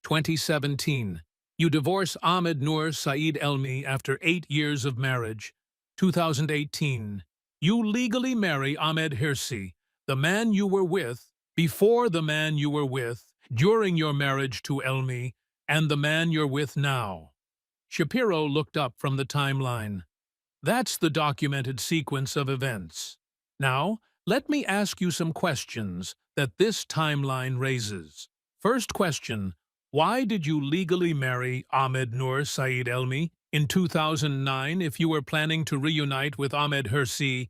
2017. You divorce Ahmed Noor Saeed Elmi after 8 years of marriage. 2018. You legally marry Ahmed Hersey, the man you were with, before the man you were with, during your marriage to Elmi, and the man you're with now. Shapiro looked up from the timeline. That's the documented sequence of events. Now, let me ask you some questions that this timeline raises. First question, why did you legally marry Ahmed Noor Saeed Elmi in 2009 if you were planning to reunite with Ahmed Hersey?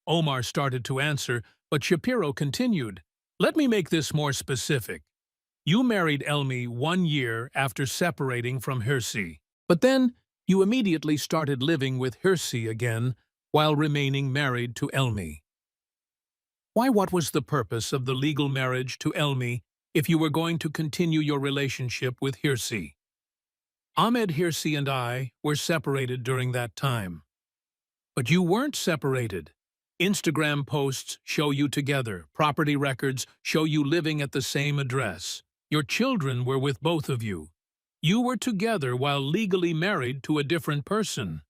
Omar started to answer, but Shapiro continued. Let me make this more specific. You married Elmi 1 year after separating from Hersey, but then you immediately started living with Hersey again while remaining married to Elmi. Why? What was the purpose of the legal marriage to Elmi if you were going to continue your relationship with Hersey? Ahmed Hersey and I were separated during that time. But you weren't separated. Instagram posts show you together. Property records show you living at the same address. Your children were with both of you. You were together while legally married to a different person.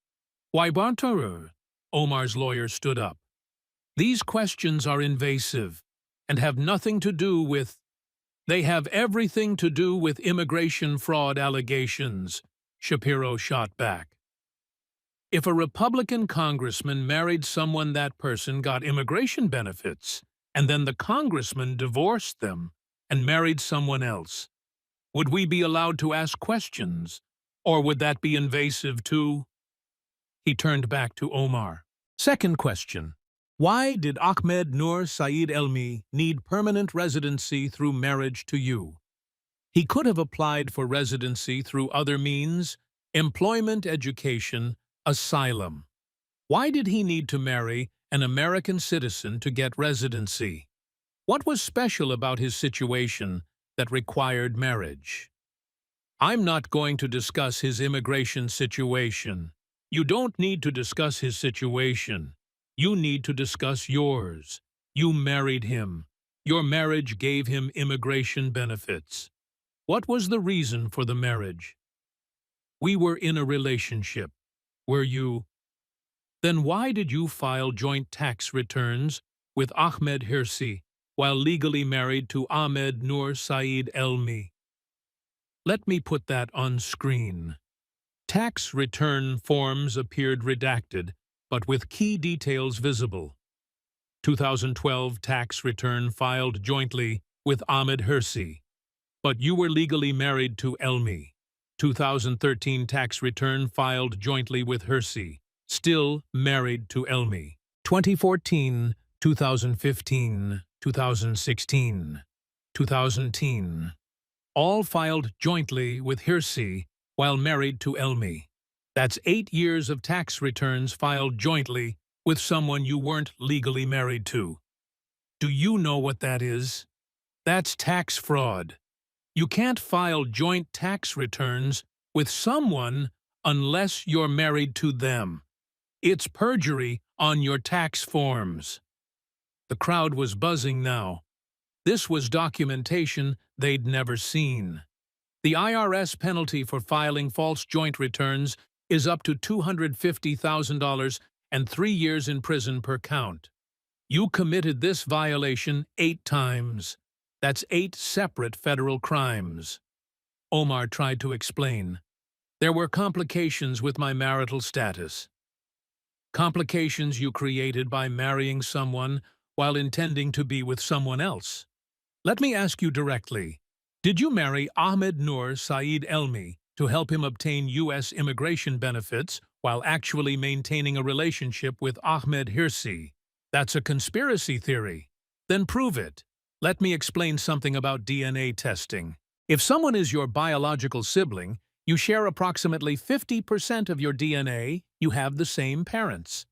Why Bantarer? Omar's lawyer stood up. These questions are invasive and have nothing to do with... They have everything to do with immigration fraud allegations, Shapiro shot back. If a Republican congressman married someone, that person got immigration benefits, and then the congressman divorced them and married someone else. Would we be allowed to ask questions, or would that be invasive too? He turned back to Omar. Second question. Why did Ahmed Noor Saeed Elmi need permanent residency through marriage to you? He could have applied for residency through other means, employment, education, asylum. Why did he need to marry an American citizen to get residency? What was special about his situation that required marriage? I'm not going to discuss his immigration situation. You don't need to discuss his situation. You need to discuss yours. You married him. Your marriage gave him immigration benefits. What was the reason for the marriage? We were in a relationship. Were you? Then why did you file joint tax returns with Ahmed Hersey while legally married to Ahmed Noor Saeed Elmi? Let me put that on screen. Tax return forms appeared redacted, but with key details visible. 2012 tax return filed jointly with Ahmed Hersey, but you were legally married to Elmi. 2013 tax return filed jointly with Hersey, still married to Elmi. 2014, 2015, 2016, 2010, all filed jointly with Hersey while married to Elmi. That's 8 years of tax returns filed jointly with someone you weren't legally married to. Do you know what that is? That's tax fraud. You can't file joint tax returns with someone unless you're married to them. It's perjury on your tax forms. The crowd was buzzing now. This was documentation they'd never seen. The IRS penalty for filing false joint returns is up to $250,000 and 3 years in prison per count. You committed this violation 8 times. That's 8 separate federal crimes. Omar tried to explain. There were complications with my marital status. Complications you created by marrying someone while intending to be with someone else. Let me ask you directly. Did you marry Ahmed Noor Saeed Elmi to help him obtain U.S. immigration benefits while actually maintaining a relationship with Ahmed Hirsi? That's a conspiracy theory. Then prove it. Let me explain something about DNA testing. If someone is your biological sibling, you share approximately 50% of your DNA, you have the same parents.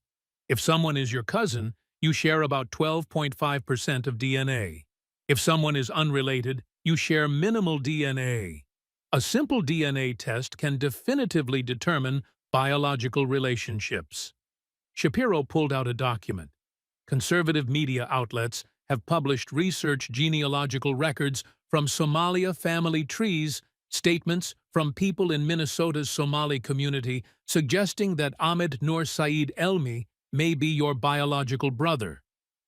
If someone is your cousin, you share about 12.5% of DNA. If someone is unrelated, you share minimal DNA. A simple DNA test can definitively determine biological relationships. Shapiro pulled out a document. Conservative media outlets have published research genealogical records from Somalia family trees, statements from people in Minnesota's Somali community suggesting that Ahmed Noor Saeed Elmi may be your biological brother.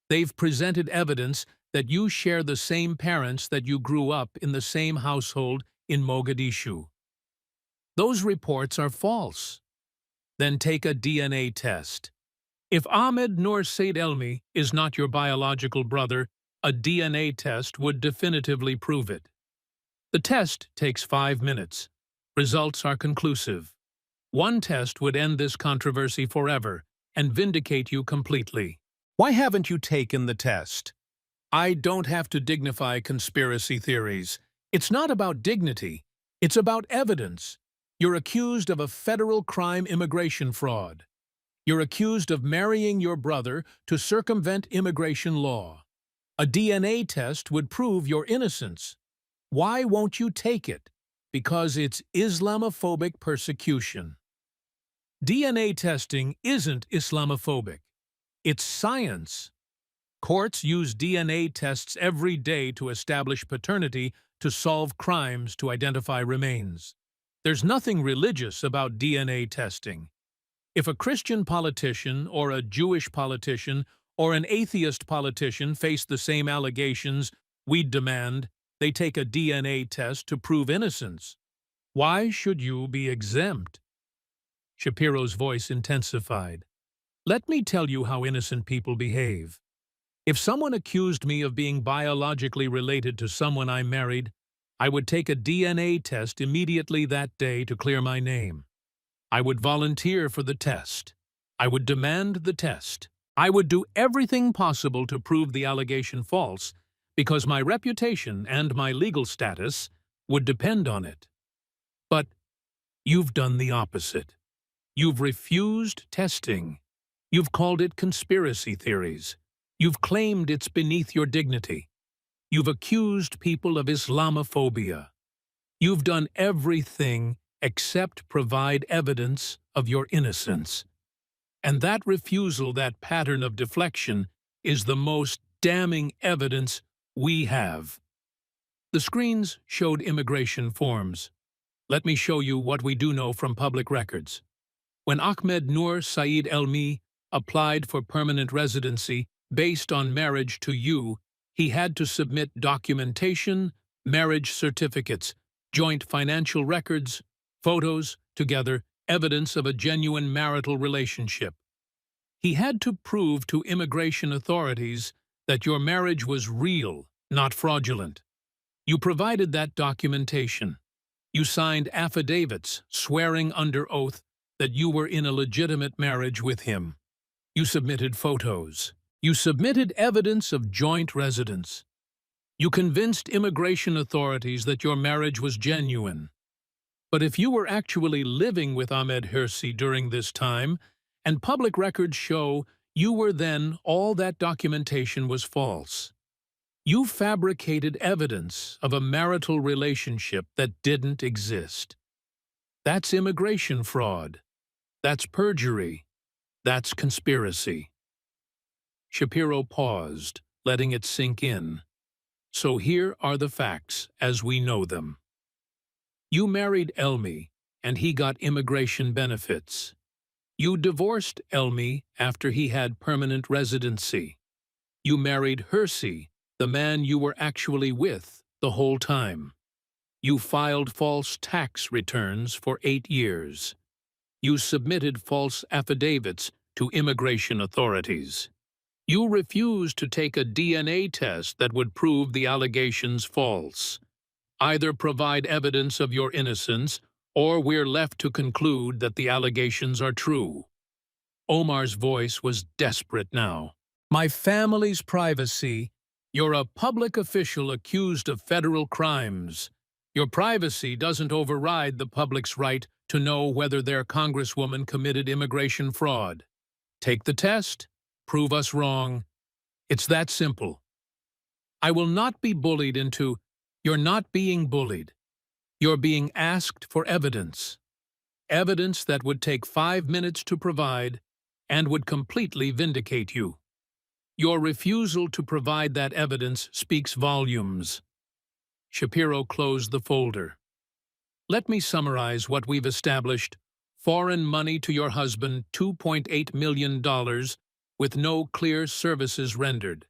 They've presented evidence that you share the same parents, that you grew up in the same household in Mogadishu. Those reports are false. Then take a DNA test. If Ahmed Noor Saeed Elmi is not your biological brother, a DNA test would definitively prove it. The test takes 5 minutes. Results are conclusive. One test would end this controversy forever and vindicate you completely. Why haven't you taken the test? I don't have to dignify conspiracy theories. It's not about dignity. It's about evidence. You're accused of a federal crime immigration fraud. You're accused of marrying your brother to circumvent immigration law. A DNA test would prove your innocence. Why won't you take it? Because it's Islamophobic persecution. DNA testing isn't Islamophobic. It's science. Courts use DNA tests every day to establish paternity, to solve crimes, to identify remains. There's nothing religious about DNA testing. If a Christian politician or a Jewish politician or an atheist politician face the same allegations, we'd demand they take a DNA test to prove innocence. Why should you be exempt? Shapiro's voice intensified. Let me tell you how innocent people behave. If someone accused me of being biologically related to someone I married, I would take a DNA test immediately that day to clear my name. I would volunteer for the test. I would demand the test. I would do everything possible to prove the allegation false, because my reputation and my legal status would depend on it. But you've done the opposite. You've refused testing. You've called it conspiracy theories. You've claimed it's beneath your dignity. You've accused people of Islamophobia. You've done everything except provide evidence of your innocence. And that refusal, that pattern of deflection, is the most damning evidence we have. The screens showed immigration forms. Let me show you what we do know from public records. When Ahmed Noor Saeed Elmi applied for permanent residency based on marriage to you, he had to submit documentation, marriage certificates, joint financial records, photos, together, evidence of a genuine marital relationship. He had to prove to immigration authorities that your marriage was real, not fraudulent. You provided that documentation. You signed affidavits swearing under oath that you were in a legitimate marriage with him. You submitted photos. You submitted evidence of joint residence. You convinced immigration authorities that your marriage was genuine. But if you were actually living with Ahmed Hirsi during this time, and public records show you were then, all that documentation was false. You fabricated evidence of a marital relationship that didn't exist. That's immigration fraud. That's perjury. That's conspiracy. Shapiro paused, letting it sink in. So here are the facts as we know them. You married Elmi, and he got immigration benefits. You divorced Elmi after he had permanent residency. You married Hirsi, the man you were actually with the whole time. You filed false tax returns for 8 years. You submitted false affidavits to immigration authorities. You refused to take a DNA test that would prove the allegations false. Either provide evidence of your innocence, or we're left to conclude that the allegations are true. Omar's voice was desperate now. My family's privacy. You're a public official accused of federal crimes. Your privacy doesn't override the public's right to know whether their congresswoman committed immigration fraud. Take the test, prove us wrong. It's that simple. I will not be bullied into, you're not being bullied. You're being asked for evidence. Evidence that would take 5 minutes to provide and would completely vindicate you. Your refusal to provide that evidence speaks volumes. Shapiro closed the folder. Let me summarize what we've established. Foreign money to your husband, $2.8 million, with no clear services rendered.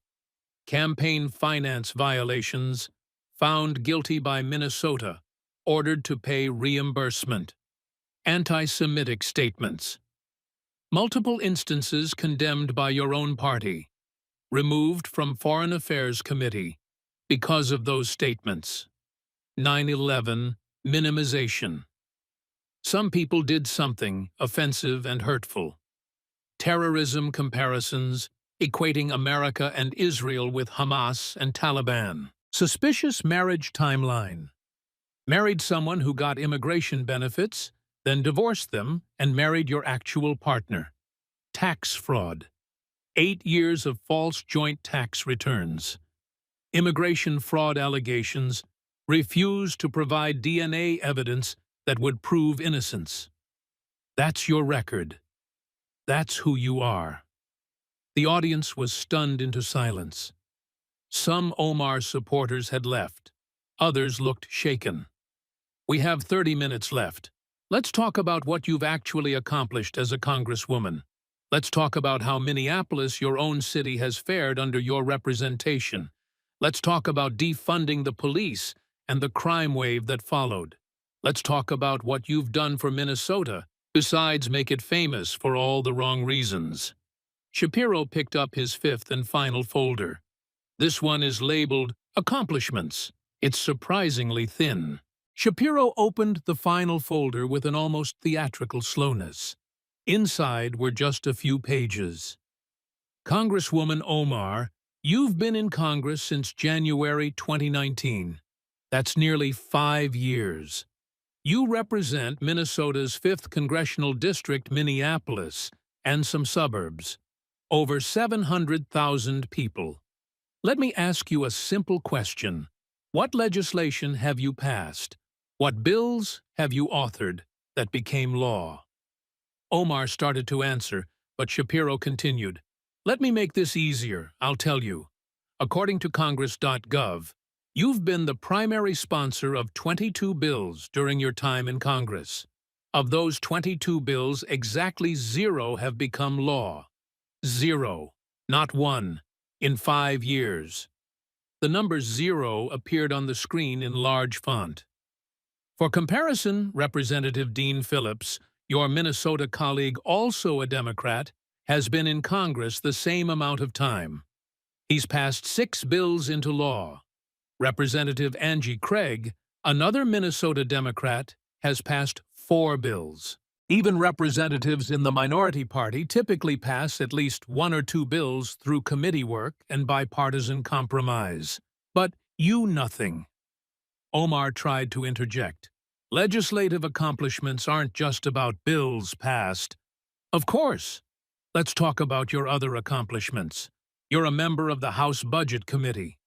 Campaign finance violations, found guilty by Minnesota, ordered to pay reimbursement. Anti-Semitic statements. Multiple instances condemned by your own party. Removed from Foreign Affairs Committee because of those statements. 9/11 minimization. Some people did something offensive and hurtful. Terrorism comparisons, equating America and Israel with Hamas and Taliban. Suspicious marriage timeline. Married someone who got immigration benefits, then divorced them and married your actual partner. Tax fraud. 8 years of false joint tax returns. Immigration fraud allegations. Refused to provide DNA evidence that would prove innocence. That's your record. That's who you are. The audience was stunned into silence. Some Omar supporters had left. Others looked shaken. We have 30 minutes left. Let's talk about what you've actually accomplished as a congresswoman. Let's talk about how Minneapolis, your own city, has fared under your representation. Let's talk about defunding the police and the crime wave that followed. Let's talk about what you've done for Minnesota, besides make it famous for all the wrong reasons. Shapiro picked up his fifth and final folder. This one is labeled Accomplishments. It's surprisingly thin. Shapiro opened the final folder with an almost theatrical slowness. Inside were just a few pages. Congresswoman Omar, you've been in Congress since January 2019. That's nearly 5 years. You represent Minnesota's 5th Congressional District, Minneapolis, and some suburbs. Over 700,000 people. Let me ask you a simple question. What legislation have you passed? What bills have you authored that became law? Omar started to answer, but Shapiro continued. Let me make this easier, I'll tell you. According to Congress.gov, you've been the primary sponsor of 22 bills during your time in Congress. Of those 22 bills, exactly 0 have become law. 0, not 1, in 5 years. The number 0 appeared on the screen in large font. For comparison, Representative Dean Phillips, your Minnesota colleague, also a Democrat, has been in Congress the same amount of time. He's passed 6 bills into law. Representative Angie Craig, another Minnesota Democrat, has passed 4 bills. Even representatives in the minority party typically pass at least 1 or 2 bills through committee work and bipartisan compromise. But you nothing. Omar tried to interject. Legislative accomplishments aren't just about bills passed. Of course. Let's talk about your other accomplishments. You're a member of the House Budget Committee.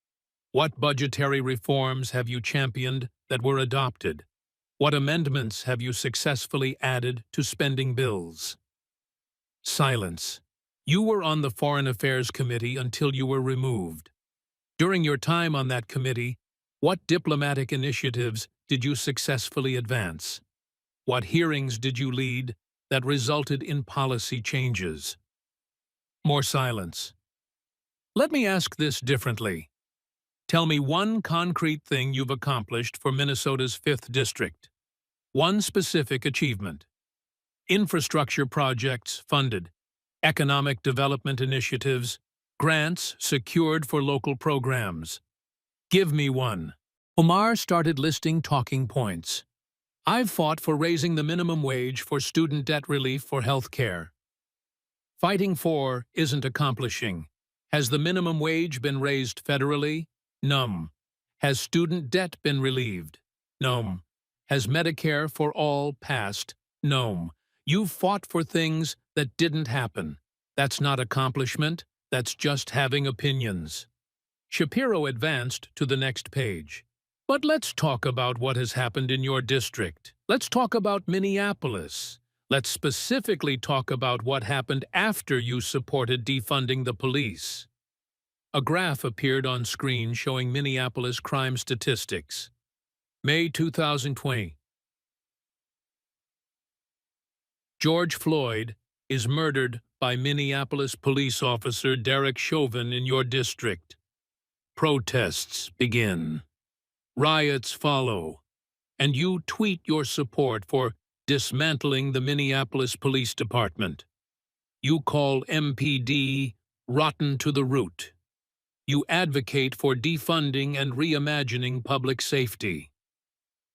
What budgetary reforms have you championed that were adopted? What amendments have you successfully added to spending bills? Silence. You were on the Foreign Affairs Committee until you were removed. During your time on that committee, what diplomatic initiatives did you successfully advance? What hearings did you lead that resulted in policy changes? More silence. Let me ask this differently. Tell me one concrete thing you've accomplished for Minnesota's 5th District. One specific achievement. Infrastructure projects funded, economic development initiatives, grants secured for local programs. Give me one. Omar started listing talking points. I've fought for raising the minimum wage for student debt relief for health care. Fighting for isn't accomplishing. Has the minimum wage been raised federally? No. Has student debt been relieved? No. Has Medicare for all passed? No. You've fought for things that didn't happen. That's not accomplishment, that's just having opinions. Shapiro advanced to the next page. But let's talk about what has happened in your district. Let's talk about Minneapolis. Let's specifically talk about what happened after you supported defunding the police. A graph appeared on screen showing Minneapolis crime statistics. May 2020. George Floyd is murdered by Minneapolis police officer Derek Chauvin in your district. Protests begin. Riots follow. And you tweet your support for dismantling the Minneapolis Police Department. You call MPD rotten to the root. You advocate for defunding and reimagining public safety.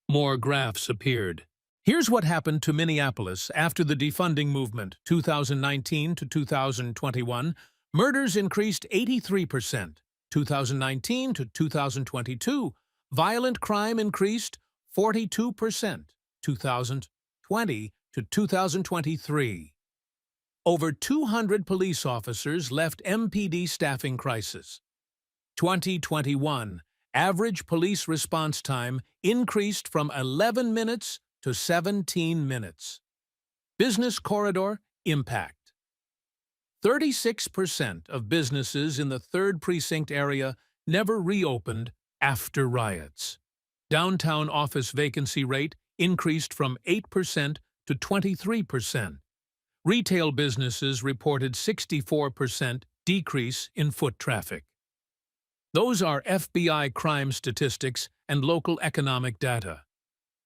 More graphs appeared. Here's what happened to Minneapolis after the defunding movement, 2019 to 2021. Murders increased 83%. 2019 to 2022, violent crime increased 42%. 2020 to 2023. Over 200 police officers left MPD staffing crisis. 2021, average police response time increased from 11 minutes to 17 minutes. Business corridor impact. 36% of businesses in the 3rd Precinct area never reopened after riots. Downtown office vacancy rate increased from 8% to 23%. Retail businesses reported 64% decrease in foot traffic. Those are FBI crime statistics and local economic data.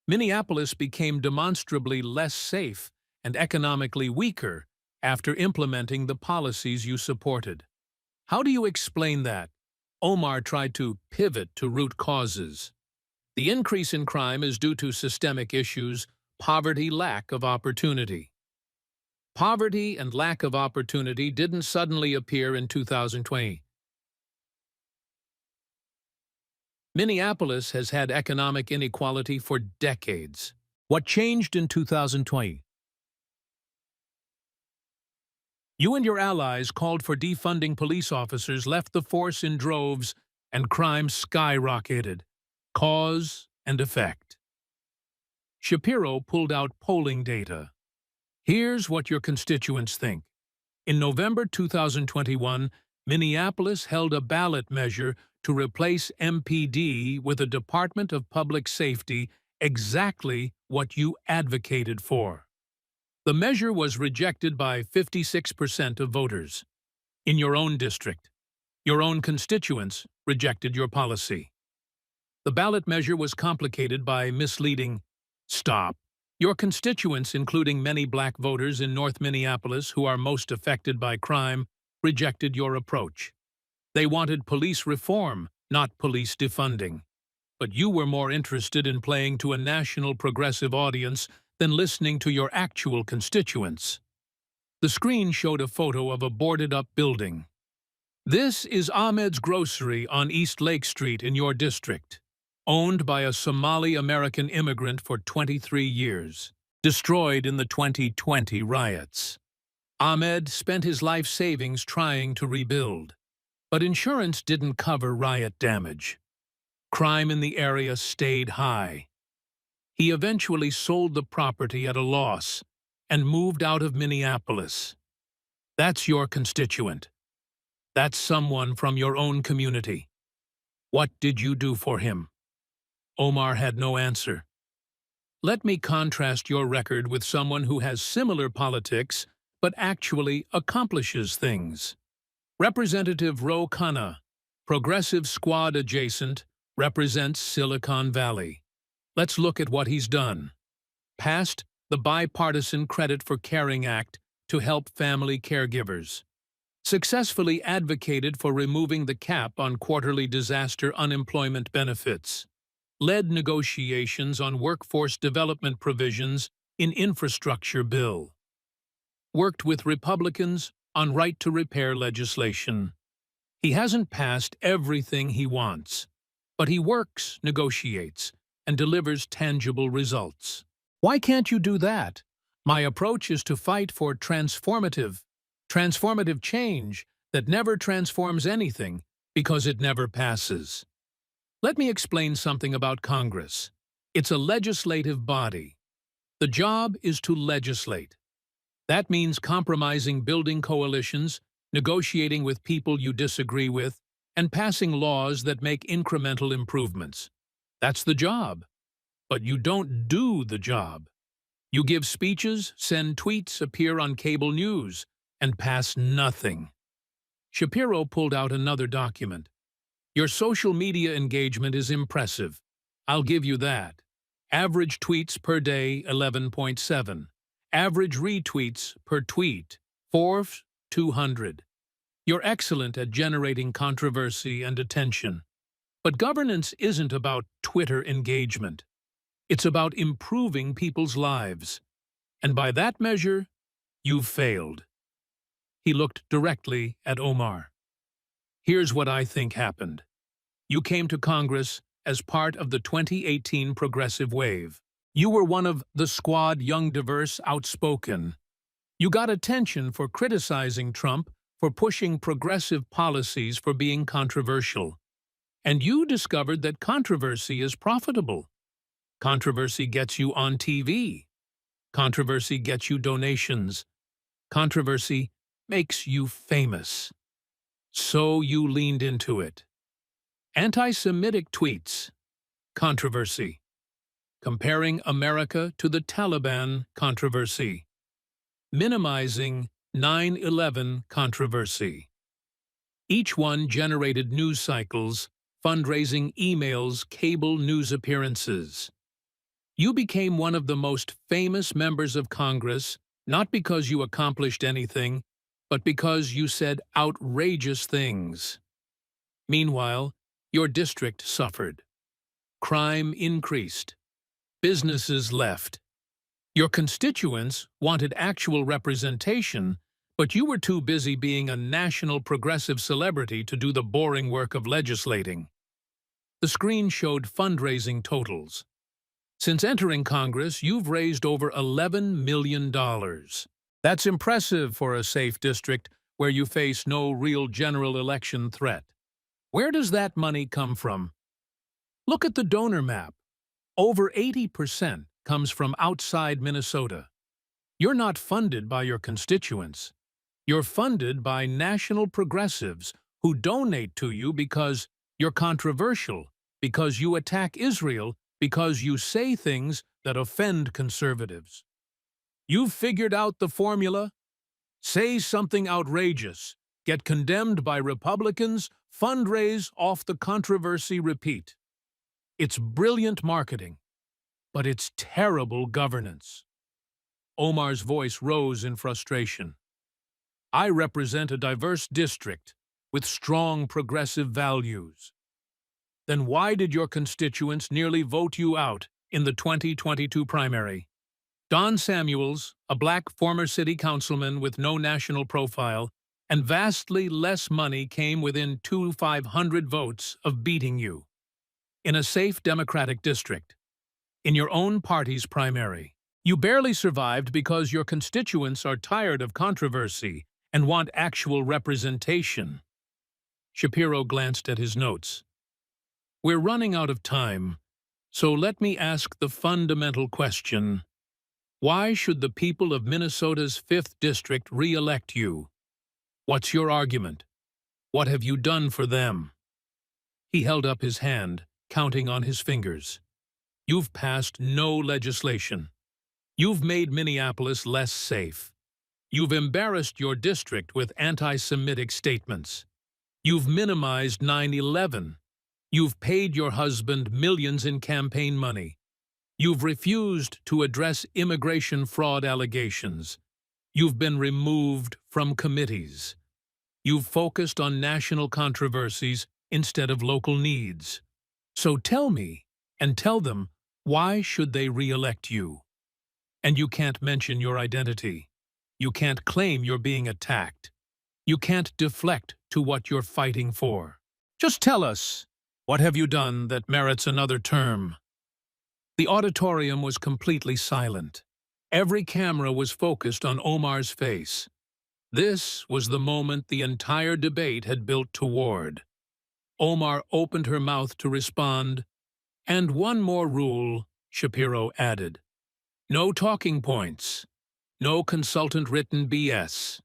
Minneapolis became demonstrably less safe and economically weaker after implementing the policies you supported. How do you explain that? Omar tried to pivot to root causes. The increase in crime is due to systemic issues, poverty, lack of opportunity. Poverty and lack of opportunity didn't suddenly appear in 2020. Minneapolis has had economic inequality for decades. What changed in 2020? You and your allies called for defunding police officers, left the force in droves, and crime skyrocketed. Cause and effect. Shapiro pulled out polling data. Here's what your constituents think. In November 2021, Minneapolis held a ballot measure to replace MPD with a Department of Public Safety, exactly what you advocated for. The measure was rejected by 56% of voters. In your own district, your own constituents rejected your policy. The ballot measure was complicated by misleading. Stop. Your constituents, including many black voters in North Minneapolis who are most affected by crime, rejected your approach. They wanted police reform, not police defunding. But you were more interested in playing to a national progressive audience than listening to your actual constituents. The screen showed a photo of a boarded-up building. This is Ahmed's Grocery on East Lake Street in your district, owned by a Somali-American immigrant for 23 years, destroyed in the 2020 riots. Ahmed spent his life savings trying to rebuild, but insurance didn't cover riot damage. Crime in the area stayed high. He eventually sold the property at a loss and moved out of Minneapolis. That's your constituent. That's someone from your own community. What did you do for him? Omar had no answer. Let me contrast your record with someone who has similar politics but actually accomplishes things. Representative Ro Khanna, Progressive Squad adjacent, represents Silicon Valley. Let's look at what he's done. Passed the Bipartisan Credit for Caring Act to help family caregivers. Successfully advocated for removing the cap on quarterly disaster unemployment benefits. led negotiations on workforce development provisions in infrastructure bill, worked with Republicans on right-to-repair legislation. He hasn't passed everything he wants, but he works, negotiates, and delivers tangible results. Why can't you do that? My approach is to fight for transformative change that never transforms anything because it never passes. Let me explain something about Congress. It's a legislative body. The job is to legislate. That means compromising building coalitions, negotiating with people you disagree with, and passing laws that make incremental improvements. That's the job. But you don't do the job. You give speeches, send tweets, appear on cable news, and pass nothing. Shapiro pulled out another document. Your social media engagement is impressive. I'll give you that. Average tweets per day, 11.7. Average retweets per tweet, 200. You're excellent at generating controversy and attention. But governance isn't about Twitter engagement. It's about improving people's lives. And by that measure, you've failed. He looked directly at Omar. Here's what I think happened. You came to Congress as part of the 2018 progressive wave. You were one of the squad, young, diverse, outspoken. You got attention for criticizing Trump, for pushing progressive policies, for being controversial. And you discovered that controversy is profitable. Controversy gets you on TV. Controversy gets you donations. Controversy makes you famous. So you leaned into it. Anti-Semitic tweets. Controversy. Comparing America to the Taliban. Controversy. Minimizing 9/11 controversy. Each one generated news cycles, fundraising emails, cable news appearances. You became one of the most famous members of Congress, not because you accomplished anything, but because you said outrageous things. Meanwhile, your district suffered. Crime increased. Businesses left. Your constituents wanted actual representation, but you were too busy being a national progressive celebrity to do the boring work of legislating. The screen showed fundraising totals. Since entering Congress, you've raised over $11 million. That's impressive for a safe district where you face no real general election threat. Where does that money come from? Look at the donor map. Over 80% comes from outside Minnesota. You're not funded by your constituents. You're funded by national progressives who donate to you because you're controversial, because you attack Israel, because you say things that offend conservatives. You've figured out the formula? Say something outrageous, get condemned by Republicans, fundraise off the controversy, repeat. It's brilliant marketing, but it's terrible governance. Omar's voice rose in frustration. I represent a diverse district with strong progressive values. Then why did your constituents nearly vote you out in the 2022 primary? Don Samuels, a black former city councilman with no national profile, and vastly less money came within 500 votes of beating you. In a safe Democratic district. In your own party's primary. You barely survived because your constituents are tired of controversy and want actual representation. Shapiro glanced at his notes. We're running out of time, so let me ask the fundamental question. Why should the people of Minnesota's 5th District re-elect you? What's your argument? What have you done for them? He held up his hand, counting on his fingers. You've passed no legislation. You've made Minneapolis less safe. You've embarrassed your district with anti-Semitic statements. You've minimized 9/11. You've paid your husband millions in campaign money. You've refused to address immigration fraud allegations. You've been removed from committees. You've focused on national controversies instead of local needs. So tell me, and tell them why should they re-elect you. And you can't mention your identity. You can't claim you're being attacked. You can't deflect to what you're fighting for. Just tell us, what have you done that merits another term? The auditorium was completely silent. Every camera was focused on Omar's face. This was the moment the entire debate had built toward. Omar opened her mouth to respond, and one more rule, Shapiro added. No talking points. No consultant-written BS.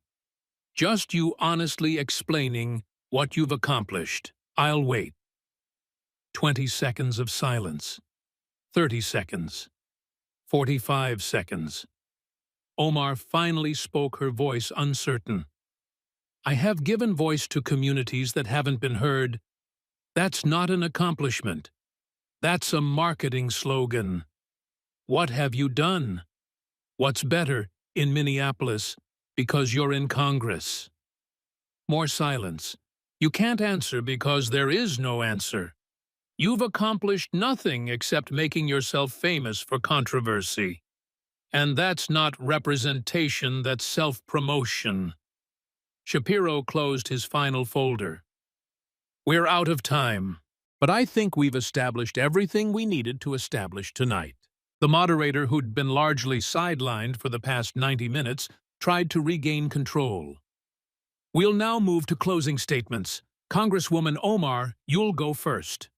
Just you honestly explaining what you've accomplished. I'll wait. 20 seconds of silence. 30 seconds. 45 seconds. Omar finally spoke, her voice uncertain. I have given voice to communities that haven't been heard. That's not an accomplishment. That's a marketing slogan. What have you done? What's better in Minneapolis because you're in Congress? More silence. You can't answer because there is no answer. You've accomplished nothing except making yourself famous for controversy. And that's not representation, that's self-promotion. Shapiro closed his final folder. We're out of time, but I think we've established everything we needed to establish tonight. The moderator, who'd been largely sidelined for the past 90 minutes, tried to regain control. We'll now move to closing statements. Congresswoman Omar, you'll go first.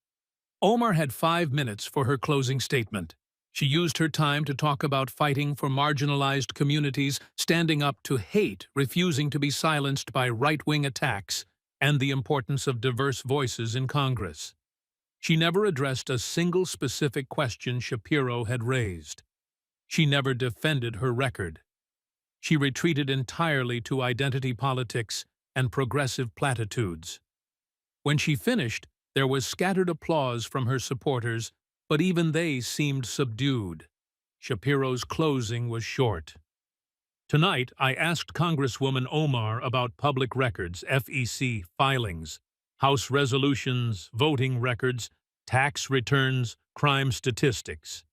Omar had 5 minutes for her closing statement. She used her time to talk about fighting for marginalized communities, standing up to hate, refusing to be silenced by right-wing attacks, and the importance of diverse voices in Congress. She never addressed a single specific question Shapiro had raised. She never defended her record. She retreated entirely to identity politics and progressive platitudes. When she finished, there was scattered applause from her supporters, but even they seemed subdued. Shapiro's closing was short. Tonight, I asked Congresswoman Omar about public records, FEC filings, House resolutions, voting records, tax returns, crime statistics.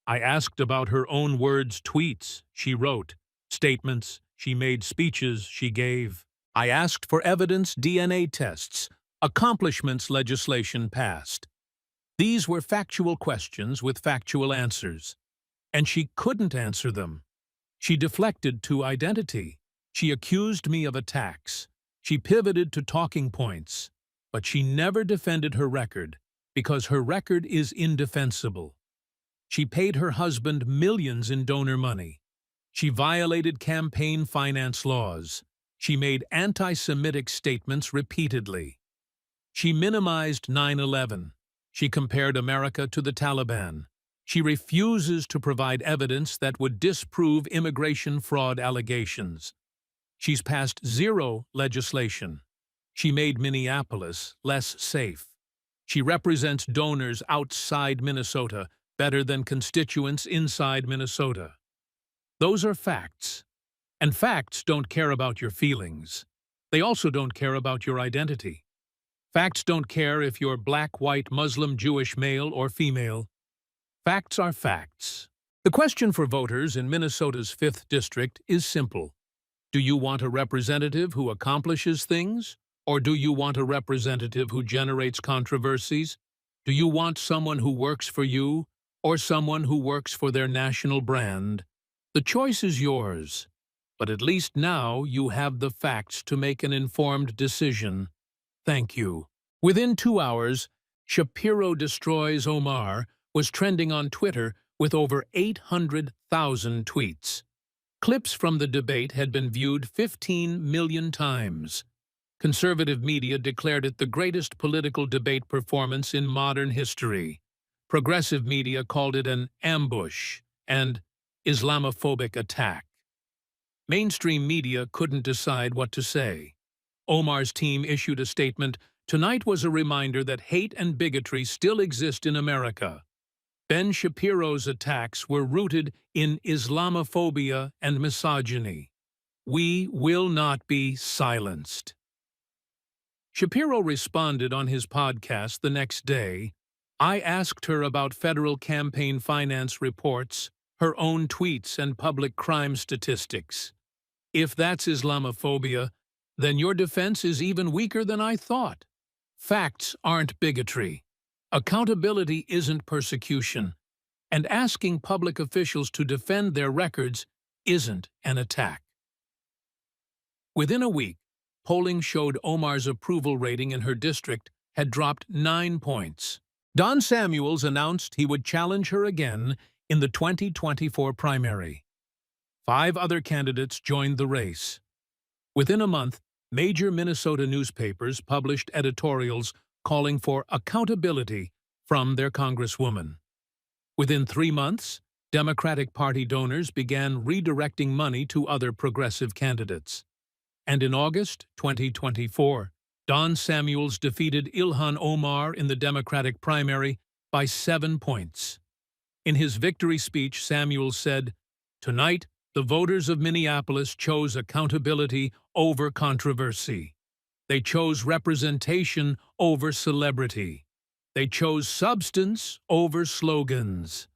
I asked about her own words, tweets she wrote, statements she made, speeches she gave. I asked for evidence, DNA tests, accomplishments legislation passed. These were factual questions with factual answers, and she couldn't answer them. She deflected to identity. She accused me of attacks. She pivoted to talking points, but she never defended her record because her record is indefensible. She paid her husband millions in donor money. She violated campaign finance laws. She made anti-Semitic statements repeatedly. She minimized 9/11. She compared America to the Taliban. She refuses to provide evidence that would disprove immigration fraud allegations. She's passed zero legislation. She made Minneapolis less safe. She represents donors outside Minnesota better than constituents inside Minnesota. Those are facts. And facts don't care about your feelings. They also don't care about your identity. Facts don't care if you're black, white, Muslim, Jewish, male, or female. Facts are facts. The question for voters in Minnesota's 5th District is simple. Do you want a representative who accomplishes things? Or do you want a representative who generates controversies? Do you want someone who works for you, or someone who works for their national brand? The choice is yours. But at least now you have the facts to make an informed decision. Thank you. Within 2 hours, Shapiro Destroys Omar was trending on Twitter with over 800,000 tweets. Clips from the debate had been viewed 15 million times. Conservative media declared it the greatest political debate performance in modern history. Progressive media called it an ambush and Islamophobic attack. Mainstream media couldn't decide what to say. Omar's team issued a statement, "Tonight was a reminder that hate and bigotry still exist in America. Ben Shapiro's attacks were rooted in Islamophobia and misogyny. We will not be silenced." Shapiro responded on his podcast the next day, I asked her about federal campaign finance reports, her own tweets, and public crime statistics. If that's Islamophobia, then your defense is even weaker than I thought. Facts aren't bigotry. Accountability isn't persecution. And asking public officials to defend their records isn't an attack. Within a week, polling showed Omar's approval rating in her district had dropped 9 points. Don Samuels announced he would challenge her again in the 2024 primary. 5 other candidates joined the race. Within a month, major Minnesota newspapers published editorials calling for accountability from their congresswoman. Within 3 months, Democratic Party donors began redirecting money to other progressive candidates. And in August 2024, Don Samuels defeated Ilhan Omar in the Democratic primary by 7 points. In his victory speech, Samuels said, "Tonight, the voters of Minneapolis chose accountability over controversy. They chose representation over celebrity. They chose substance over slogans.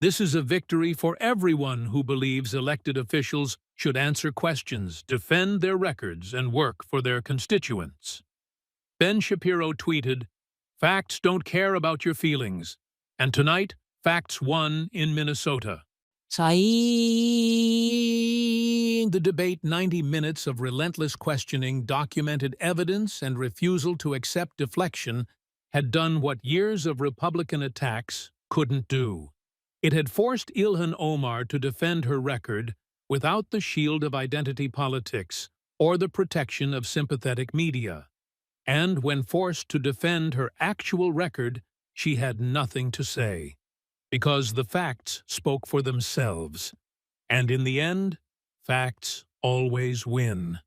This is a victory for everyone who believes elected officials should answer questions, defend their records, and work for their constituents." Ben Shapiro tweeted, "Facts don't care about your feelings. And tonight, facts won in Minnesota." The debate, 90 minutes of relentless questioning, documented evidence, and refusal to accept deflection, had done what years of Republican attacks couldn't do. It had forced Ilhan Omar to defend her record without the shield of identity politics or the protection of sympathetic media. And when forced to defend her actual record, she had nothing to say, because the facts spoke for themselves. And in the end, facts always win.